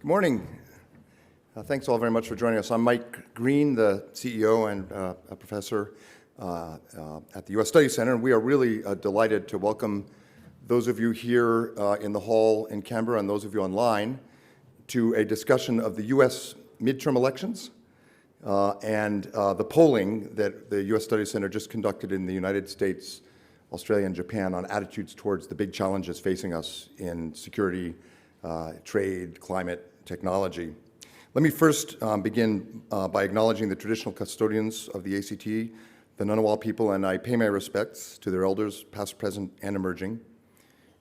Good morning. Thanks all very much for joining us. I'm Mike Green, the CEO and a professor at the U.S. Studies Center, and we are really delighted to welcome those of you here in the hall in Canberra and those of you online to a discussion of the U.S. midterm elections and the polling that the U.S. Studies Center just conducted in the United States, Australia, and Japan on attitudes towards the big challenges facing us in security, trade, climate, technology. Let me first begin by acknowledging the traditional custodians of the ACT, the Ngunnawal people, and I pay my respects to their elders, past, present, and emerging.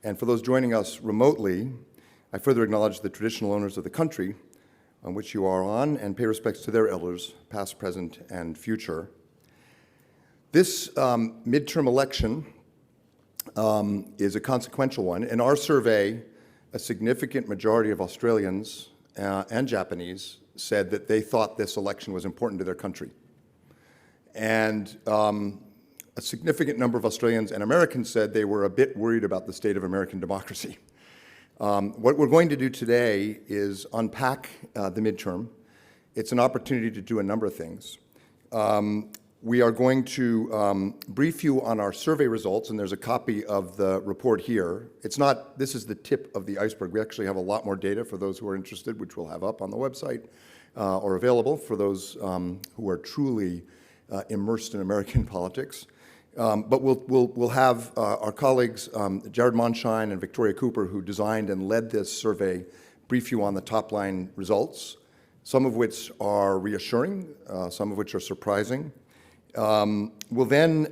And for those joining us remotely, I further acknowledge the traditional owners of the country on which you are on and pay respects to their elders, past, present, and future. This midterm election is a consequential one. In our survey, a significant majority of Australians and Japanese said that they thought this election was important to their country. And a significant number of Australians and Americans said they were a bit worried about the state of American democracy. What we're going to do today is unpack the midterm. It's an opportunity to do a number of things. We are going to brief you on our survey results, and there's a copy of the report here. This is the tip of the iceberg. We actually have a lot more data for those who are interested, which we'll have up on the website or available for those who are truly immersed in American politics. But we'll have our colleagues, Jared Mondschein and Victoria Cooper, who designed and led this survey, brief you on the top line results, some of which are reassuring, some of which are surprising. We'll then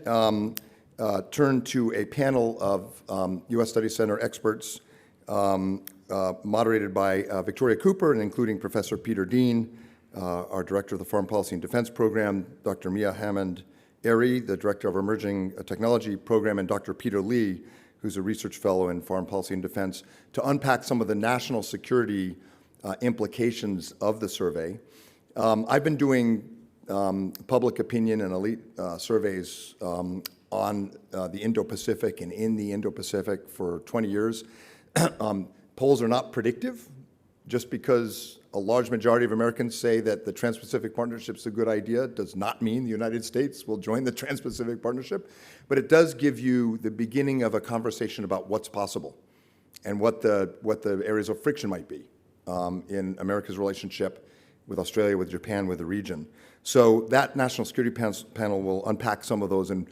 turn to a panel of U.S. Studies Center experts moderated by Victoria Cooper and including Professor Peter Dean, our Director of the Foreign Policy and Defense Program, Dr. Miah Hammond-Errey, the Director of our Emerging Technology Program, and Dr. Peter Lee, who's a research fellow in Foreign Policy and Defense, to unpack some of the national security implications of the survey. I've been doing public opinion and elite surveys on the Indo-Pacific and in the Indo-Pacific for 20 years. Polls are not predictive. Just because a large majority of Americans say that the Trans-Pacific Partnership is a good idea does not mean the United States will join the Trans-Pacific Partnership, but it does give you the beginning of a conversation about what's possible and what the areas of friction might be in America's relationship with Australia, with Japan, with the region. So that National Security Panel will unpack some of those and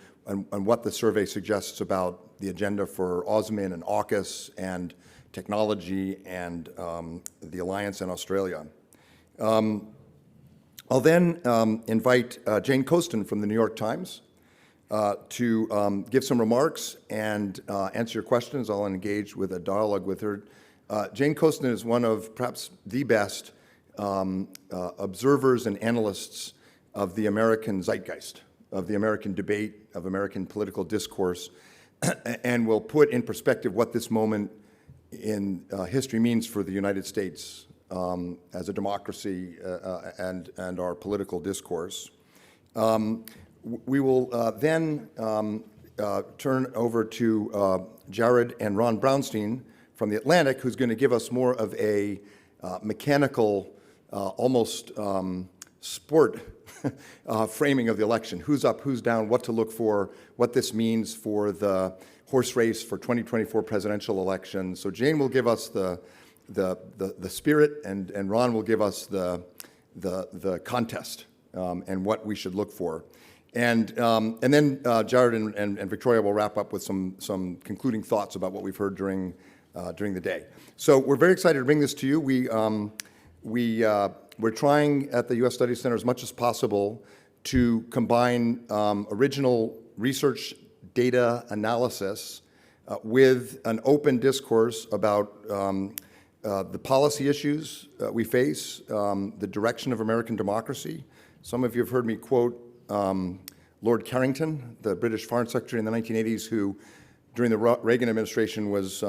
what the survey suggests about the agenda for AUSMIN and AUKUS and technology and the alliance in Australia. I'll then invite Jane Coaston from the New York Times to give some remarks and answer your questions. I'll engage with a dialogue with her. Jane Coaston is one of perhaps the best observers and analysts of the American zeitgeist, of the American debate, of American political discourse, and will put in perspective what this moment in history means for the United States as a democracy and our political discourse. We will then turn over to Jared and Ron Brownstein from The Atlantic, who's going to give us more of a mechanical, almost sport framing of the election. Who's up, who's down, what to look for, what this means for the horse race for 2024 presidential election. So Jane will give us the spirit, and Ron will give us the contest and what we should look for. And then Jared and Victoria will wrap up with some concluding thoughts about what we've heard during the day. So we're very excited to bring this to you. We're trying at the U.S. Studies Center as much as possible to combine original research data analysis with an open discourse about the policy issues we face, the direction of American democracy. Some of you have heard me quote Lord Carrington, the British Foreign Secretary in the 1980s, who during the Reagan administration was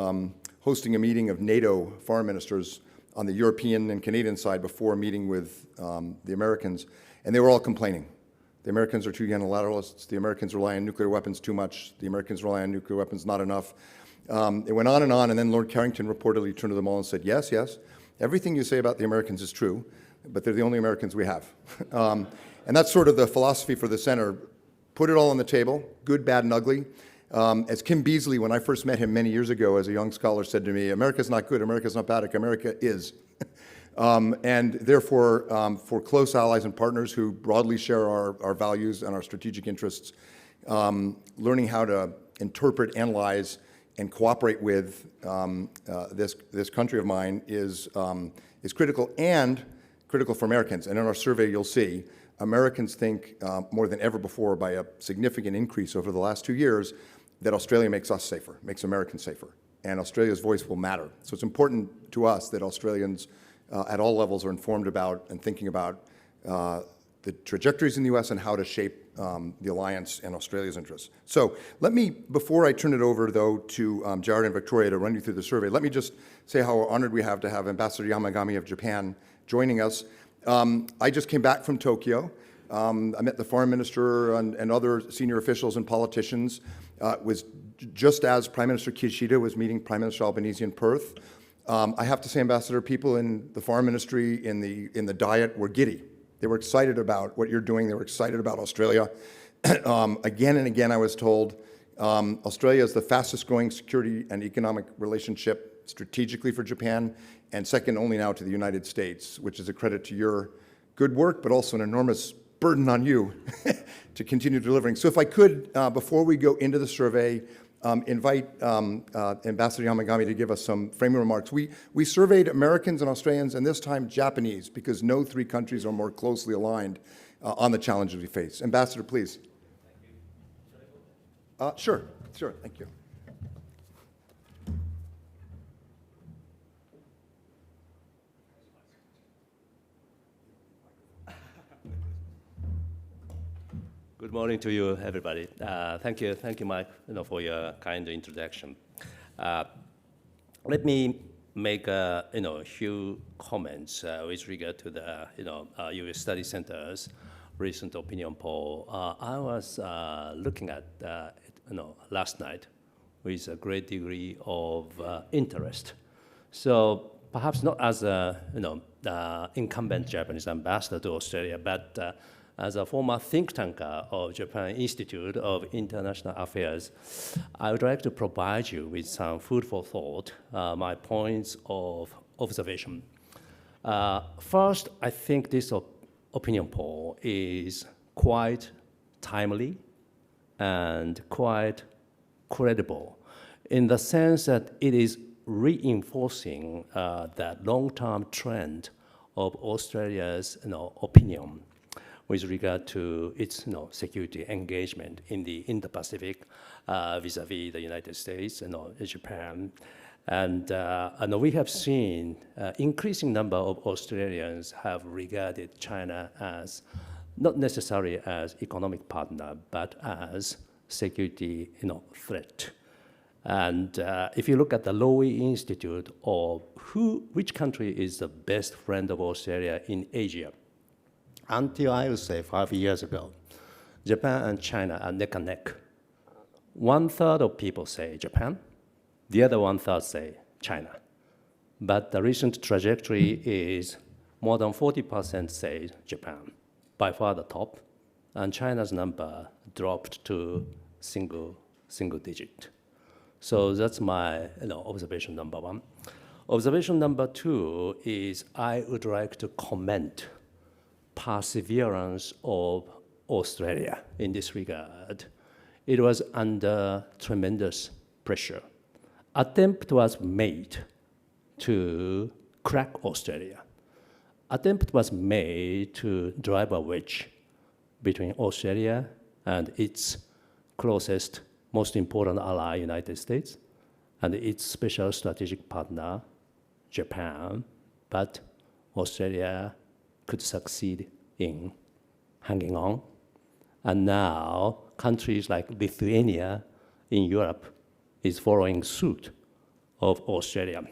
hosting a meeting of NATO foreign ministers on the European and Canadian side before a meeting with the Americans, and they were all complaining. The Americans are too unilateralists. The Americans rely on nuclear weapons too much. The Americans rely on nuclear weapons not enough. It went on, and then Lord Carrington reportedly turned to them all and said, yes, yes, everything you say about the Americans is true, but they're the only Americans we have. And that's sort of the philosophy for the center. Put it all on the table, good, bad, and ugly. As Kim Beazley, when I first met him many years ago as a young scholar, said to me, America's not good, America's not bad, America is. And therefore, for close allies and partners who broadly share our values and our strategic interests, learning how to interpret, analyze, and cooperate with this country of mine is critical, and critical for Americans. And in our survey, you'll see Americans think more than ever before, by a significant increase over the last 2 years, that Australia makes us safer, makes Americans safer, and Australia's voice will matter. So it's important to us that Australians at all levels are informed about and thinking about the trajectories in the U.S. and how to shape the alliance and Australia's interests. So let me, before I turn it over, though, to Jared and Victoria to run you through the survey, let me just say how honored we have to have Ambassador Yamagami of Japan joining us. I just came back from Tokyo. I met the foreign minister and other senior officials and politicians. It was just as Prime Minister Kishida was meeting Prime Minister Albanese in Perth. I have to say, Ambassador, people in the foreign ministry, in the Diet, were giddy. They were excited about what you're doing. They were excited about Australia. Again and again, I was told Australia is the fastest growing security and economic relationship strategically for Japan, and second only now to the United States, which is a credit to your good work, but also an enormous burden on you to continue delivering. So if I could, before we go into the survey, invite Ambassador Yamagami to give us some framing remarks. We surveyed Americans and Australians, and this time Japanese, because no three countries are more closely aligned on the challenges we face. Ambassador, please. Sure, thank you. Good morning to you, everybody. Thank you, Mike, for your kind introduction. Let me make a few comments with regard to the U.S. Study Center's recent opinion poll. I was looking at last night with a great degree of interest. So perhaps not as a incumbent Japanese ambassador to Australia, but as a former think tanker of Japan Institute of International Affairs, I would like to provide you with some food for thought, my points of observation. First, I think this opinion poll is quite timely and quite credible in the sense that it is reinforcing that long-term trend of Australia's opinion with regard to its security engagement in the Indo-Pacific vis-a-vis the United States and Japan. And we have seen increasing number of Australians have regarded China as not necessarily as economic partner, but as security threat. And if you look at the Lowy Institute of which country is the best friend of Australia in Asia, until I would say 5 years ago, Japan and China are neck and neck. 1/3 of people say Japan, the other 1/3 say China. But the recent trajectory is more than 40% say Japan, by far the top, and China's number dropped to single digit. So that's my observation number one. Observation number two is I would like to comment perseverance of Australia in this regard. It was under tremendous pressure. Attempt was made to crack Australia. Attempt was made to drive a wedge between Australia and its closest, most important ally, United States, and its special strategic partner, Japan, but Australia could succeed in hanging on. And now countries like Lithuania in Europe is following suit of Australia.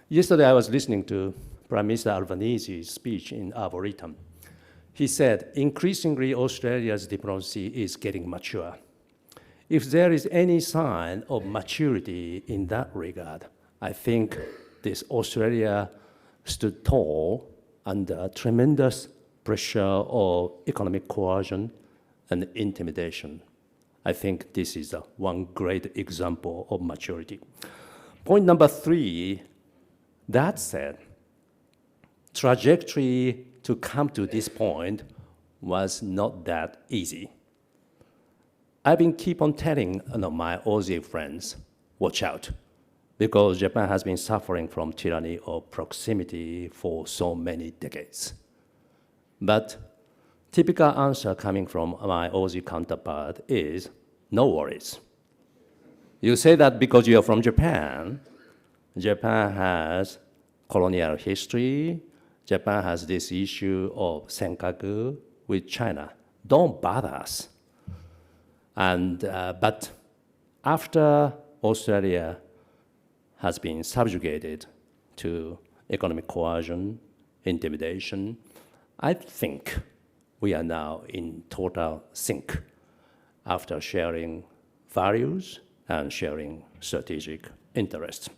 Yesterday I was listening to Prime Minister Albanese's speech in Arboretum. He said, increasingly Australia's diplomacy is getting mature. If there is any sign of maturity in that regard, I think this Australia stood tall under tremendous pressure of economic coercion and intimidation. I think this is one great example of maturity. Point number 3, that said, trajectory to come to this point was not that easy. I've been keep on telling my Aussie friends, watch out, because Japan has been suffering from tyranny of proximity for so many decades. But typical answer coming from my Aussie counterpart is, no worries. You say that because you're from Japan. Japan has colonial history. Japan has this issue of senkaku with China. Don't bother us. But after Australia has been subjugated to economic coercion, intimidation, I think we are now in total sync after sharing values and sharing strategic interests.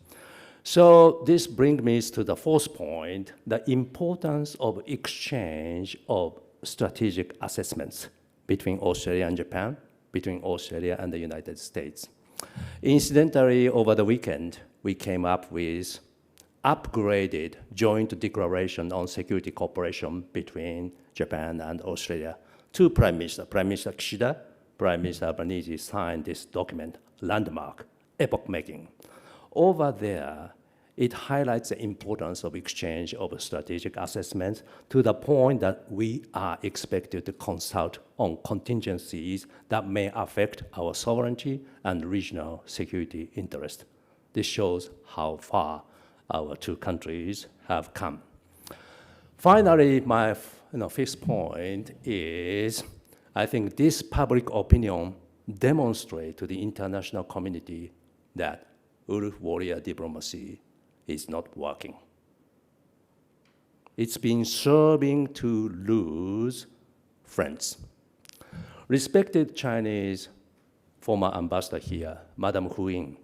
So this brings me to the 4th point, the importance of exchange of strategic assessments between Australia and Japan, between Australia and the United States. Incidentally, over the weekend, we came up with upgraded joint declaration on security cooperation between Japan and Australia. 2 Prime Minister, Prime Minister Kishida, Prime Minister Albanese signed this document, landmark, epoch-making. Over there, it highlights the importance of exchange of strategic assessments to the point that we are expected to consult on contingencies that may affect our sovereignty and regional security interest. This shows how far our 2 countries have come. Finally, my 5th point is, I think this public opinion demonstrates to the international community that wolf warrior diplomacy is not working. It's been serving to lose friends. Respected Chinese former ambassador here, Madam Hu Ying,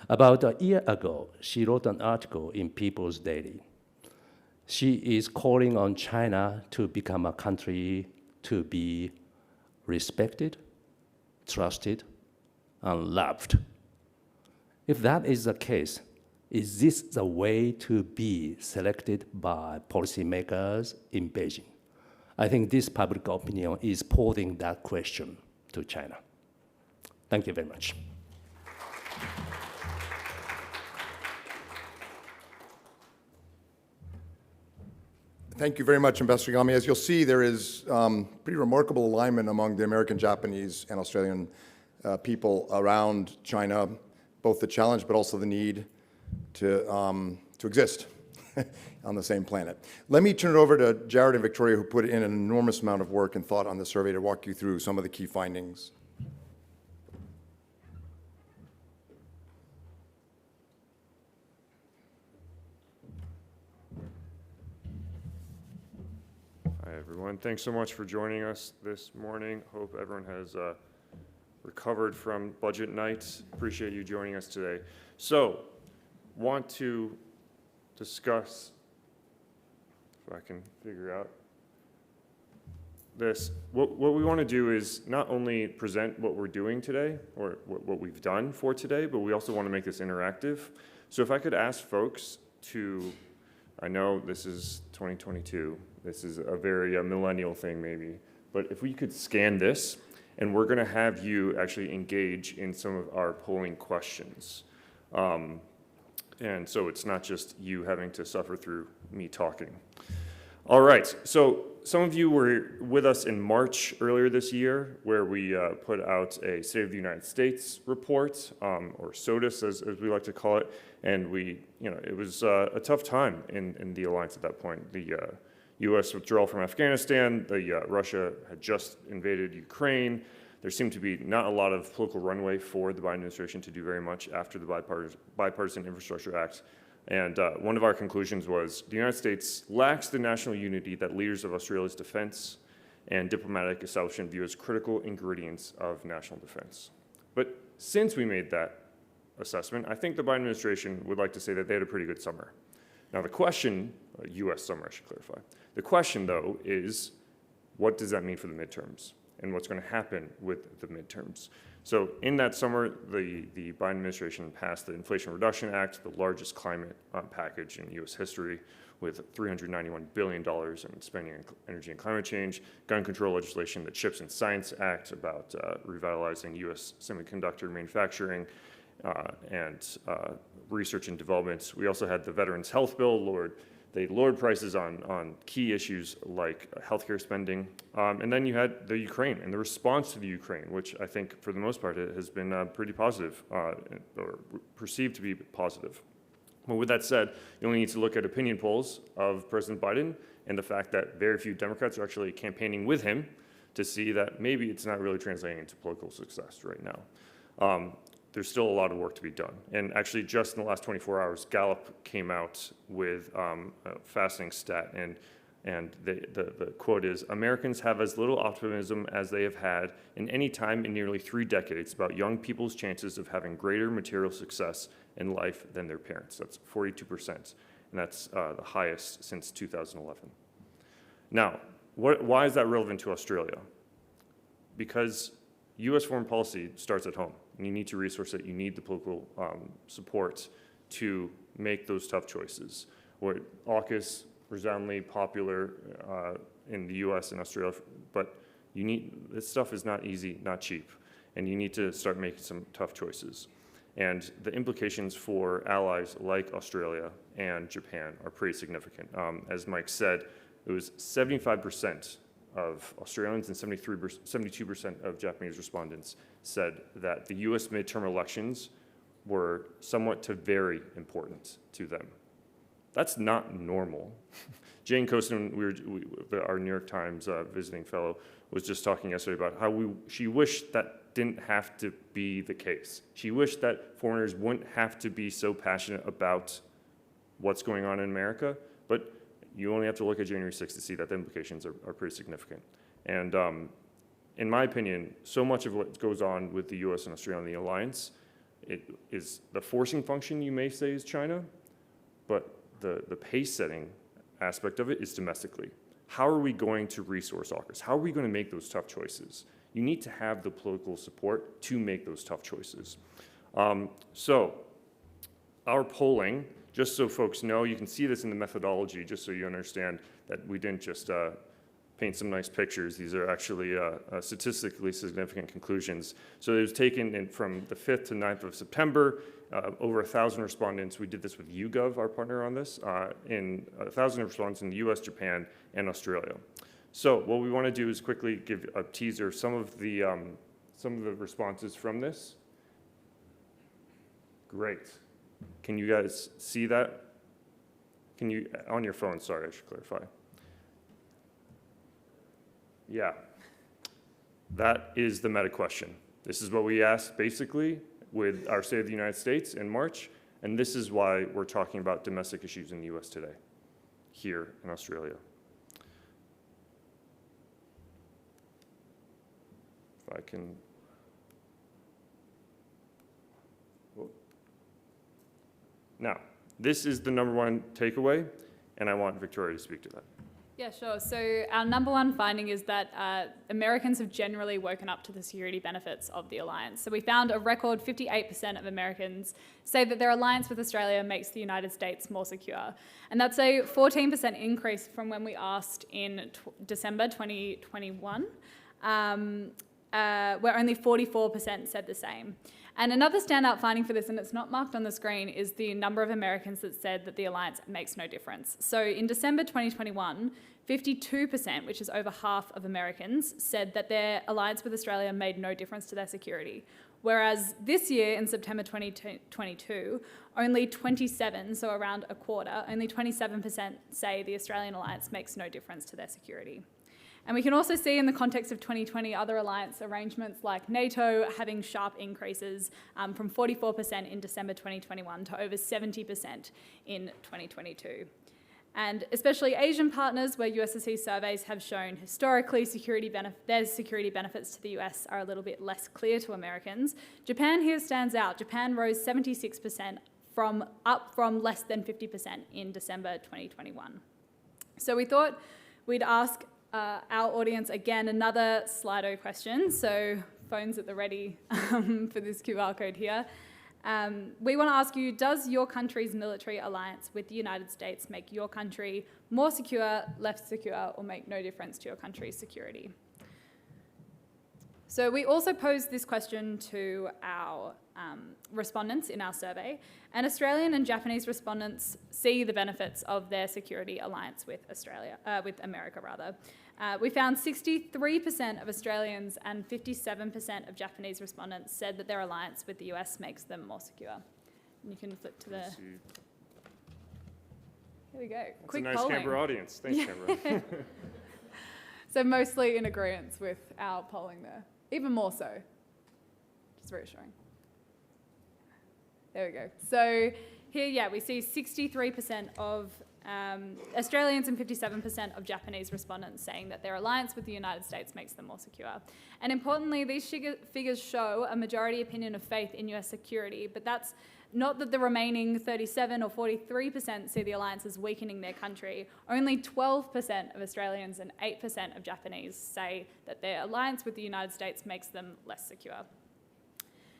about a year ago, she wrote an article in People's Daily. She is calling on China to become a country to be respected, trusted, and loved. If that is the case, is this the way to be selected by policymakers in Beijing? I think this public opinion is posing that question to China. Thank you very much. Thank you very much, Ambassador Yagami. As you'll see, there is pretty remarkable alignment among the American, Japanese, and Australian people around China, both the challenge but also the need to exist on the same planet. Let me turn it over to Jared and Victoria, who put in an enormous amount of work and thought on the survey to walk you through some of the key findings. Hi, everyone. Thanks so much for joining us this morning. Hope everyone has recovered from budget night. Appreciate you joining us today. So, want to discuss, if I can figure out this. What we want to do is not only present what we're doing today, or what we've done for today, but we also want to make this interactive. So if I could ask folks to, I know this is 2022, this is a very millennial thing maybe, but if we could scan this, and we're going to have you actually engage in some of our polling questions. And so it's not just you having to suffer through me talking. All right, so some of you were with us in March earlier this year, where we put out a State of the United States report, or SOTUS as we like to call it, and it was a tough time in the alliance at that point. The U.S. withdrawal from Afghanistan, Russia had just invaded Ukraine. There seemed to be not a lot of political runway for the Biden administration to do very much after the Bipartisan Infrastructure Act. And one of our conclusions was the United States lacks the national unity that leaders of Australia's defense and diplomatic establishment view as critical ingredients of national defense. But since we made that assessment, I think the Biden administration would like to say that they had a pretty good summer. Now the question, US summer I should clarify, the question though is, what does that mean for the midterms? And what's going to happen with the midterms? So in that summer, the Biden administration passed the Inflation Reduction Act, the largest climate package in US history, with $391 billion in spending on energy and climate change, gun control legislation, the CHIPS and Science Act about revitalizing US semiconductor manufacturing, and research and development. We also had the Veterans Health Bill. They lowered prices on key issues like healthcare spending. And then you had the Ukraine and the response to the Ukraine, which I think for the most part has been pretty positive, or perceived to be positive. Well, with that said, you only need to look at opinion polls of President Biden and the fact that very few Democrats are actually campaigning with him to see that maybe it's not really translating into political success right now. There's still a lot of work to be done. And actually, just in the last 24 hours, Gallup came out with a fascinating stat, and the quote is, "Americans have as little optimism as they have had in any time in nearly 3 decades about young people's chances of having greater material success in life than their parents." That's 42%, and that's the highest since 2011. Now, why is that relevant to Australia? Because US foreign policy starts at home, and you need to resource it. You need the political support to make those tough choices. Where AUKUS, resoundingly popular in the US and Australia, but this stuff is not easy, not cheap, and you need to start making some tough choices. And the implications for allies like Australia and Japan are pretty significant. As Mike said, it was 75% of Australians and 72% of Japanese respondents said that the US midterm elections were somewhat to very important to them. That's not normal. Jane Coaston, our New York Times visiting fellow, was just talking yesterday about how she wished that didn't have to be the case. She wished that foreigners wouldn't have to be so passionate about what's going on in America, but you only have to look at January 6th to see that the implications are pretty significant. And in my opinion, so much of what goes on with the US and Australia and the alliance, it is the forcing function, you may say, is China, but the pace-setting aspect of it is domestically. How are we going to resource AUKUS? How are we going to make those tough choices? You need to have the political support to make those tough choices. So our polling, just so folks know, you can see this in the methodology, just so you understand that we didn't just paint some nice pictures. These are actually statistically significant conclusions. So it was taken from the 5th to 9th of September, over 1,000 respondents. We did this with YouGov, our partner on this, in 1,000 respondents in the US, Japan, and Australia. So what we want to do is quickly give a teaser of some of the responses from this. Great. Can you guys see that? Can you, on your phone, sorry, I should clarify. Yeah, that is the meta question. This is what we asked basically with our State of the United States in March, and this is why we're talking about domestic issues in the US today, here in Australia. If I can, now, this is the #1 takeaway, and I want Victoria to speak to that. Yeah, sure. So our #1 finding is that Americans have generally woken up to the security benefits of the alliance. So we found a record 58% of Americans say that their alliance with Australia makes the United States more secure. And that's a 14% increase from when we asked in December 2021, where only 44% said the same. And another standout finding for this, and it's not marked on the screen, is the number of Americans that said that the alliance makes no difference. So in December 2021, 52%, which is over half of Americans, said that their alliance with Australia made no difference to their security. Whereas this year, in September 2022, only 27, so around a quarter, only 27% say the Australian alliance makes no difference to their security. And we can also see in the context of 2020 other alliance arrangements like NATO having sharp increases from 44% in December 2021 to over 70% in 2022. And especially Asian partners, where USSC surveys have shown historically their security benefits to the US are a little bit less clear to Americans. Japan here stands out. Japan rose 76% up from less than 50% in December 2021. So we thought we'd ask our audience again another Slido question. So phones at the ready for this QR code here. We want to ask you, does your country's military alliance with the United States make your country more secure, less secure, or make no difference to your country's security? So we also posed this question to our respondents in our survey, and Australian and Japanese respondents see the benefits of their security alliance with America. We found 63% of Australians and 57% of Japanese respondents said that their alliance with the US makes them more secure. And you can flip to the... Here we go. That's Quick a nice polling. Canberra audience. Thanks, Canberra. So mostly in agreement with our polling there. Even more so. Just reassuring. There we go. So here, yeah, we see 63% of Australians and 57% of Japanese respondents saying that their alliance with the United States makes them more secure. And importantly, these figures show a majority opinion of faith in US security, but that's not that the remaining 37 or 43% see the alliance as weakening their country. Only 12% of Australians and 8% of Japanese say that their alliance with the United States makes them less secure.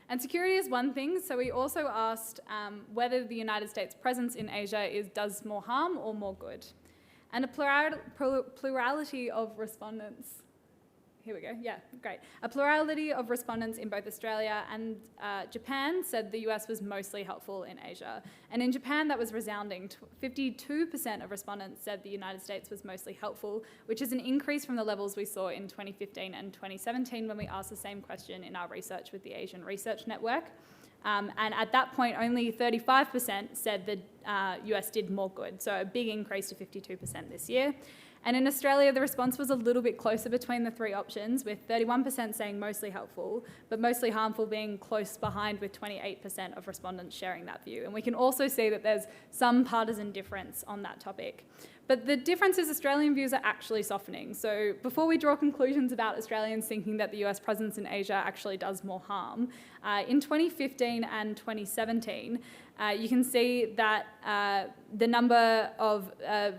And security is one thing, so we also asked whether the United States' presence in Asia does more harm or more good. And a plurality of respondents, here we go, yeah, great. A plurality of respondents in both Australia and Japan said the US was mostly helpful in Asia. And in Japan, that was resounding. 52% of respondents said the United States was mostly helpful, which is an increase from the levels we saw in 2015 and 2017 when we asked the same question in our research with the Asian Research Network. And at that point, only 35% said the US did more good, so a big increase to 52% this year. And in Australia, the response was a little bit closer between the three options, with 31% saying mostly helpful, but mostly harmful being close behind, with 28% of respondents sharing that view. And we can also see that there's some partisan difference on that topic. But the difference is Australian views are actually softening. So before we draw conclusions about Australians thinking that the US presence in Asia actually does more harm, in 2015 and 2017, you can see that the number of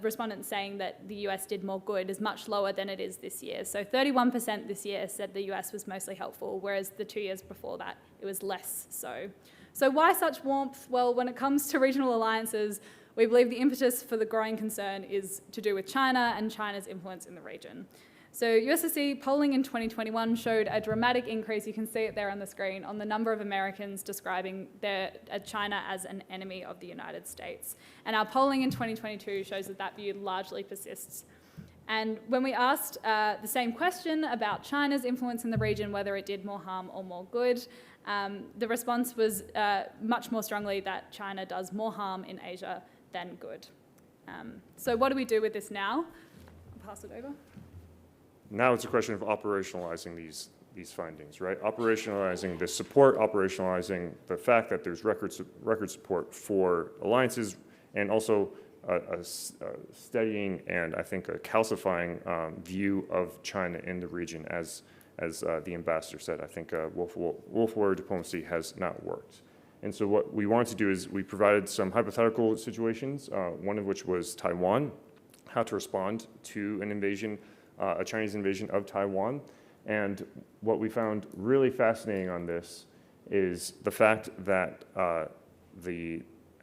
respondents saying that the US did more good is much lower than it is this year. So 31% this year said the US was mostly helpful, whereas the 2 years before that, it was less so. So why such warmth? Well, when it comes to regional alliances, we believe the impetus for the growing concern is to do with China and China's influence in the region. So USSC polling in 2021 showed a dramatic increase, you can see it there on the screen, on the number of Americans describing China as an enemy of the United States. And our polling in 2022 shows that that view largely persists. And when we asked the same question about China's influence in the region, whether it did more harm or more good, the response was much more strongly that China does more harm in Asia than good. So what do we do with this now? I'll pass it over. Now it's a question of operationalizing these findings, right? Operationalizing the support, operationalizing the fact that there's record support for alliances, and also a steadying and I think a calcifying view of China in the region, as the ambassador said. I think Wolf Warrior diplomacy has not worked. And so what we wanted to do is we provided some hypothetical situations, one of which was Taiwan, how to respond to an invasion, a Chinese invasion of Taiwan. And what we found really fascinating on this is the fact that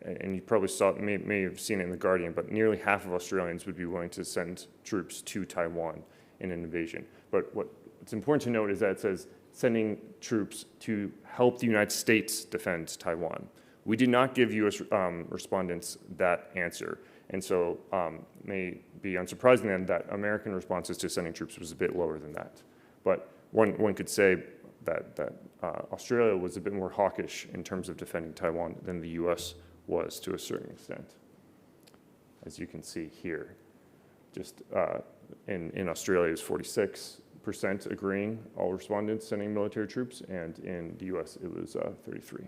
and you probably may have seen it in The Guardian, but nearly half of Australians would be willing to send troops to Taiwan in an invasion. But what's important to note is that it says sending troops to help the United States defend Taiwan. We did not give U.S. respondents that answer. And so may be unsurprising then that American responses to sending troops was a bit lower than that. But one could say that Australia was a bit more hawkish in terms of defending Taiwan than the U.S. was to a certain extent, as you can see here. Just in Australia, it was 46% agreeing, all respondents sending military troops, and in the U.S. it was 33.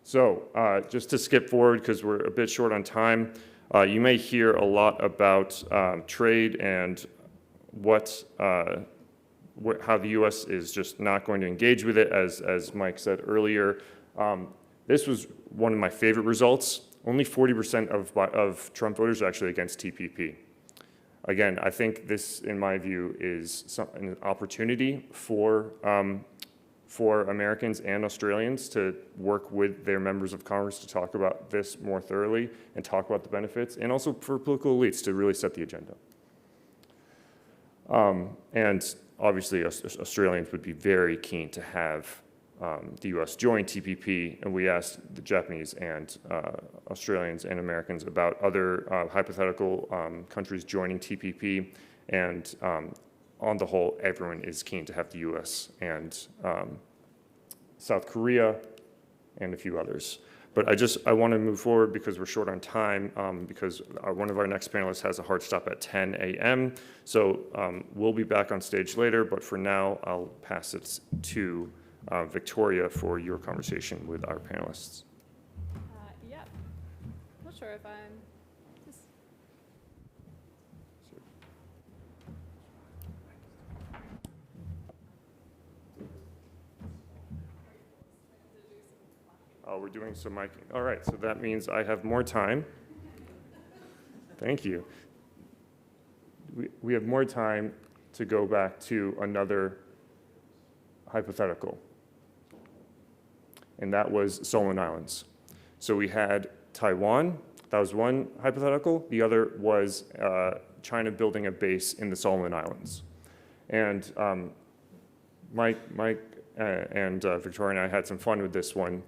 So just to skip forward, because we're a bit short on time, you may hear a lot about trade and how the U.S. is just not going to engage with it, as Mike said earlier. This was one of my favorite results. Only 40% of Trump voters are actually against TPP. Again, I think this, in my view, is an opportunity for Americans and Australians to work with their members of Congress to talk about this more thoroughly and talk about the benefits, and also for political elites to really set the agenda. And obviously, Australians would be very keen to have the U.S. join TPP, and we asked the Japanese and Australians and Americans about other hypothetical countries joining TPP, and on the whole, everyone is keen to have the U.S. and South Korea and a few others. But I want to move forward because we're short on time, because one of our next panelists has a hard stop at 10 a.m. So we'll be back on stage later, but for now, I'll pass it to Victoria for your conversation with our panelists. Yep. Not sure if I'm just... Oh, we're doing some miking. All right, so that means I have more time. Thank you. We have more time to go back to another hypothetical, and that was Solomon Islands. So we had Taiwan, that was one hypothetical. The other was China building a base in the Solomon Islands. And Mike and Victoria and I had some fun with this one.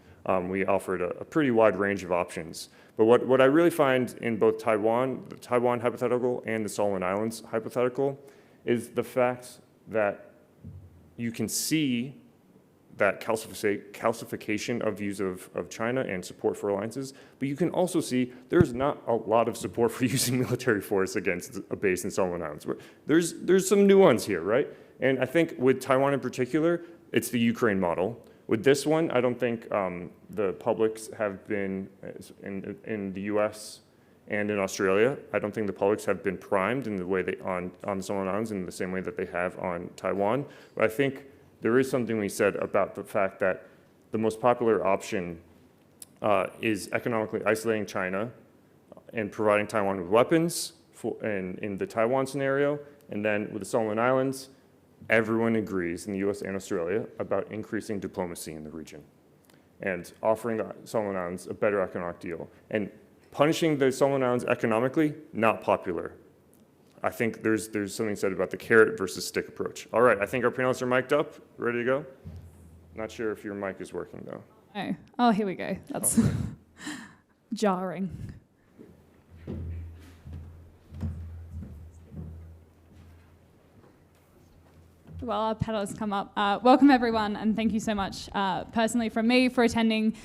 We offered a pretty wide range of options. But what I really find in both Taiwan, the Taiwan hypothetical and the Solomon Islands hypothetical, is the fact that you can see that calcification of views of China and support for alliances, but you can also see there's not a lot of support for using military force against a base in Solomon Islands. There's some nuance here, right? And I think with Taiwan in particular, it's the Ukraine model. With this one, I don't think the publics have been, in the US and in Australia, I don't think the publics have been primed in the way they on the Solomon Islands in the same way that they have on Taiwan. But I think there is something we said about the fact that the most popular option is economically isolating China and providing Taiwan with weapons in the Taiwan scenario. And then with the Solomon Islands, everyone agrees in the US and Australia about increasing diplomacy in the region and offering the Solomon Islands a better economic deal. And punishing the Solomon Islands economically, not popular. I think there's something said about the carrot versus stick approach. All right, I think our panelists are mic'd up, ready to go? Not sure if your mic is working though. Oh, here we go. That's jarring. Well, our panelists come up. Welcome, everyone, and thank you so much personally from me for attending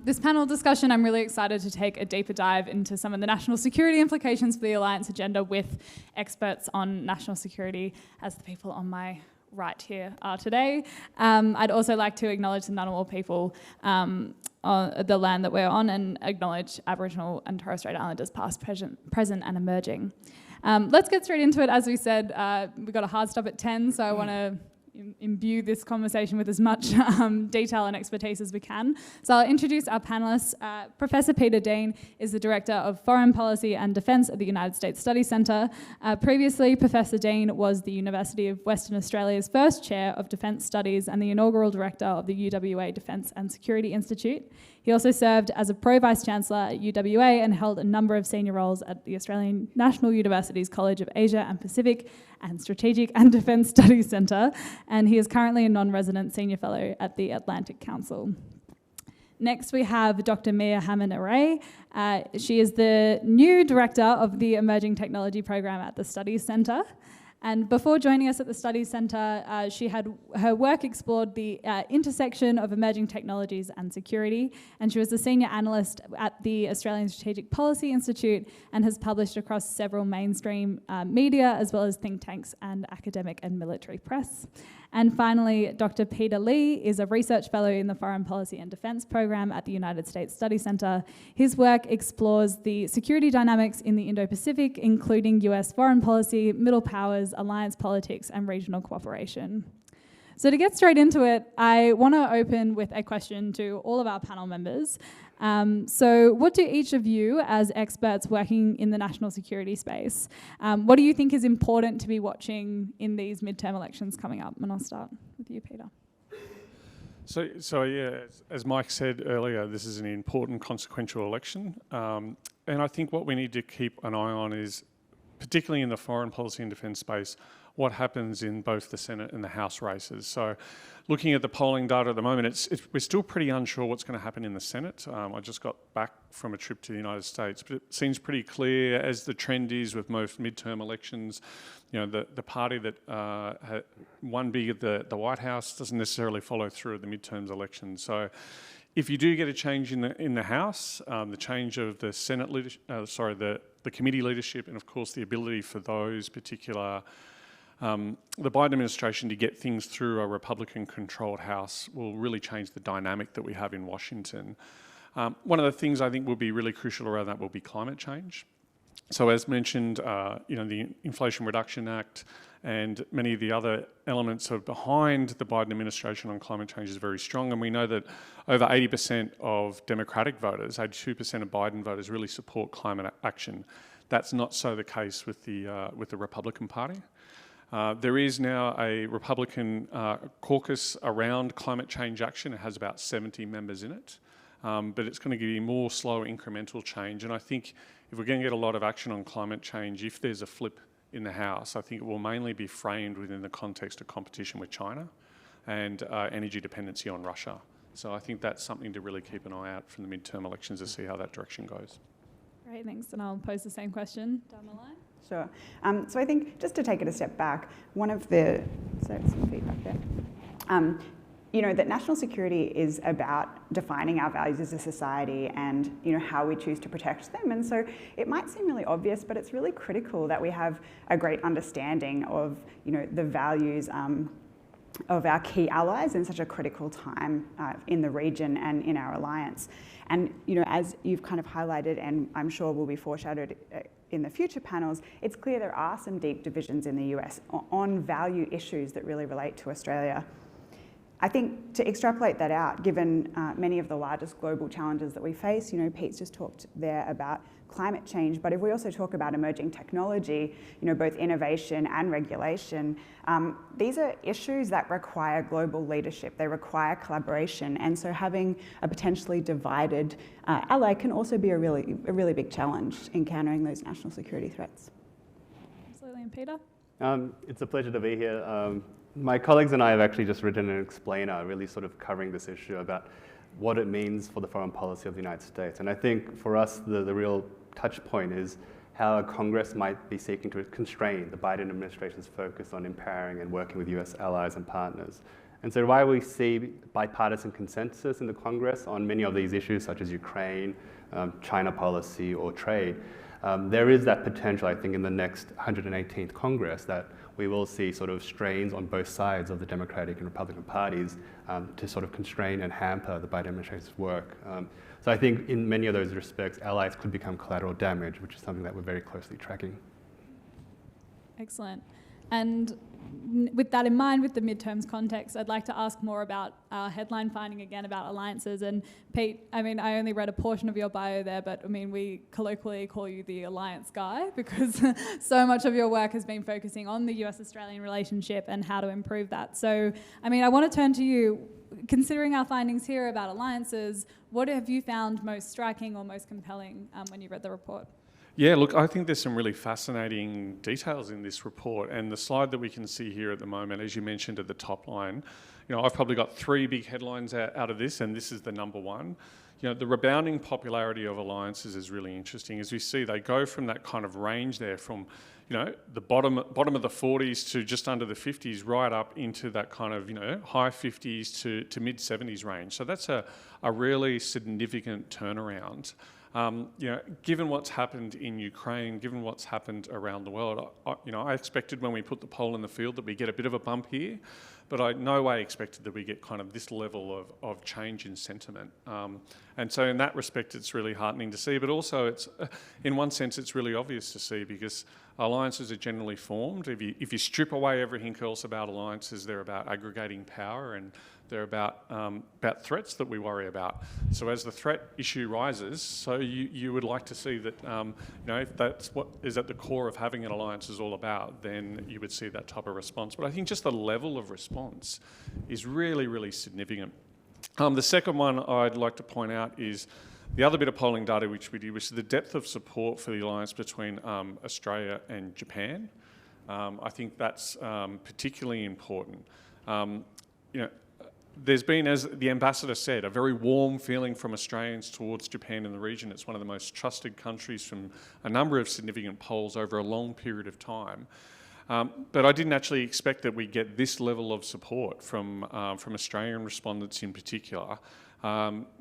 this panel discussion. I'm really excited to take a deeper dive into some of the national security implications for the Alliance agenda with experts on national security, as the people on my right here are today. I'd also like to acknowledge the Ngunnawal people on the land that we're on, and acknowledge Aboriginal and Torres Strait Islanders past, present and emerging. Let's get straight into it. As we said, we've got a hard stop at 10, so I want to imbue this conversation with as much detail and expertise as we can. So I'll introduce our panelists. Professor Peter Dean is the Director of Foreign Policy and Defence at the United States Study Centre. Previously, Professor Dean was the University of Western Australia's first Chair of Defence Studies and the inaugural Director of the UWA Defence and Security Institute. He also served as a Pro-Vice-Chancellor at UWA and held a number of senior roles at the Australian National University's College of Asia and Pacific and Strategic and Defence Studies Centre, and he is currently a non-resident senior fellow at the Atlantic Council. Next, we have Dr. Miah Hammond-Errey. She is the new Director of the Emerging Technology Program at the Studies Centre. And before joining us at the Studies Centre, her work explored the intersection of emerging technologies and security, and she was a senior analyst at the Australian Strategic Policy Institute and has published across several mainstream media as well as think tanks and academic and military press. And finally, Dr. Peter Lee is a research fellow in the Foreign Policy and Defence program at the United States Study Centre. His work explores the security dynamics in the Indo-Pacific, including US foreign policy, middle powers, alliance politics, and regional cooperation. So to get straight into it, I want to open with a question to all of our panel members. So what do each of you, as experts working in the national security space, what do you think is important to be watching in these midterm elections coming up? And I'll start with you, Peter. So yeah, as Mike said earlier, this is an important consequential election. And I think what we need to keep an eye on is, particularly in the foreign policy and defence space, what happens in both the Senate and the House races. So looking at the polling data at the moment, we're still pretty unsure what's going to happen in the Senate. I just got back from a trip to the United States, but it seems pretty clear, as the trend is with most midterm elections, you know, the party that won big at the White House doesn't necessarily follow through at the midterms election. So if you do get a change in the House, the change of the Senate leadership, the committee leadership, and of course the ability for those particular the Biden administration to get things through a Republican-controlled House will really change the dynamic that we have in Washington. One of the things I think will be really crucial around that will be climate change. So as mentioned, you know, the Inflation Reduction Act and many of the other elements are behind the Biden administration on climate change is very strong, and we know that over 80% of Democratic voters, 82% of Biden voters really support climate action. That's not so the case with the Republican Party. There is now a Republican caucus around climate change action. It has about 70 members in it, but it's going to give you more slow incremental change. And I think if we're going to get a lot of action on climate change, if there's a flip in the House, I think it will mainly be framed within the context of competition with China and energy dependency on Russia. So I think that's something to really keep an eye out from the midterm elections to see how that direction goes. Great, thanks. And I'll pose the same question down the line. Sure. So I think just to take it a step back, one of the, sorry, some feedback there. You know, that national security is about defining our values as a society and, you know, how we choose to protect them. And so it might seem really obvious, but it's really critical that we have a great understanding of, you know, the values of our key allies in such a critical time in the region and in our alliance. And, you know, as you've kind of highlighted, and I'm sure will be foreshadowed in the future panels, it's clear there are some deep divisions in the US on value issues that really relate to Australia. I think to extrapolate that out, given many of the largest global challenges that we face, you know, Pete's just talked there about climate change, but if we also talk about emerging technology, you know, both innovation and regulation, these are issues that require global leadership. They require collaboration, and so having a potentially divided ally can also be a really big challenge in countering those national security threats. Absolutely, and Peter? It's a pleasure to be here. My colleagues and I have actually just written an explainer really sort of covering this issue about what it means for the foreign policy of the United States. And I think for us, the real touch point is how Congress might be seeking to constrain the Biden administration's focus on empowering and working with US allies and partners. And so while we see bipartisan consensus in the Congress on many of these issues, such as Ukraine, China policy, or trade, there is that potential, I think, in the next 118th Congress that we will see sort of strains on both sides of the Democratic and Republican parties to sort of constrain and hamper the Biden administration's work. So I think in many of those respects, allies could become collateral damage, which is something that we're very closely tracking. Excellent. And with that in mind, with the midterms context, I'd like to ask more about our headline finding again about alliances. And Pete, I mean, I only read a portion of your bio there, but I mean, we colloquially call you the alliance guy because so much of your work has been focusing on the US-Australian relationship and how to improve that. So, I mean, I want to turn to you. Considering our findings here about alliances, what have you found most striking or most compelling when you read the report? Yeah, look, I think there's some really fascinating details in this report, and the slide that we can see here at the moment, as you mentioned at the top line, you know, I've probably got three big headlines out of this, and this is the number one. You know, the rebounding popularity of alliances is really interesting. As we see, they go from that kind of range there from, you know, the bottom of the 40s to just under the 50s, right up into that kind of, you know, high 50s to mid 70s range. So that's a really significant turnaround. Given what's happened in Ukraine, given what's happened around the world, I expected when we put the poll in the field that we get a bit of a bump here, but I no way expected that we get kind of this level of change in sentiment. And so in that respect, it's really heartening to see, but also it's, in one sense, it's really obvious to see because alliances are generally formed. If you strip away everything else about alliances, they're about aggregating power and they're about threats that we worry about. So as the threat issue rises, so you would like to see that, if that's what is at the core of having an alliance is all about, then you would see that type of response. But I think just the level of response is really, really significant. The second one I'd like to point out is the other bit of polling data which we did, which is the depth of support for the alliance between Australia and Japan. I think that's particularly important. There's been, as the ambassador said, a very warm feeling from Australians towards Japan in the region. It's one of the most trusted countries from a number of significant polls over a long period of time. But I didn't actually expect that we'd get this level of support from Australian respondents in particular.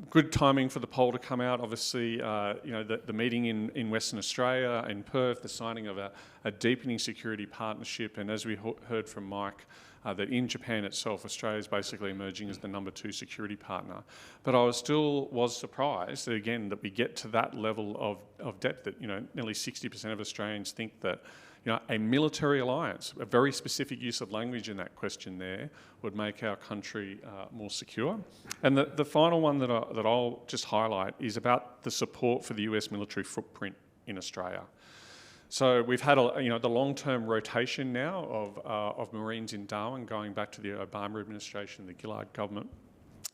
Good timing for the poll to come out. Obviously, the meeting in Western Australia, in Perth, the signing of a deepening security partnership, and as we heard from Mike, that in Japan itself, Australia is basically emerging as the #2 security partner. But I was surprised that, again, that we get to that level of depth, that nearly 60% of Australians think that a military alliance, a very specific use of language in that question there, would make our country more secure. And the final one that I'll just highlight is about the support for the US military footprint in Australia. So we've had the long-term rotation now of Marines in Darwin, going back to the Obama administration, the Gillard government.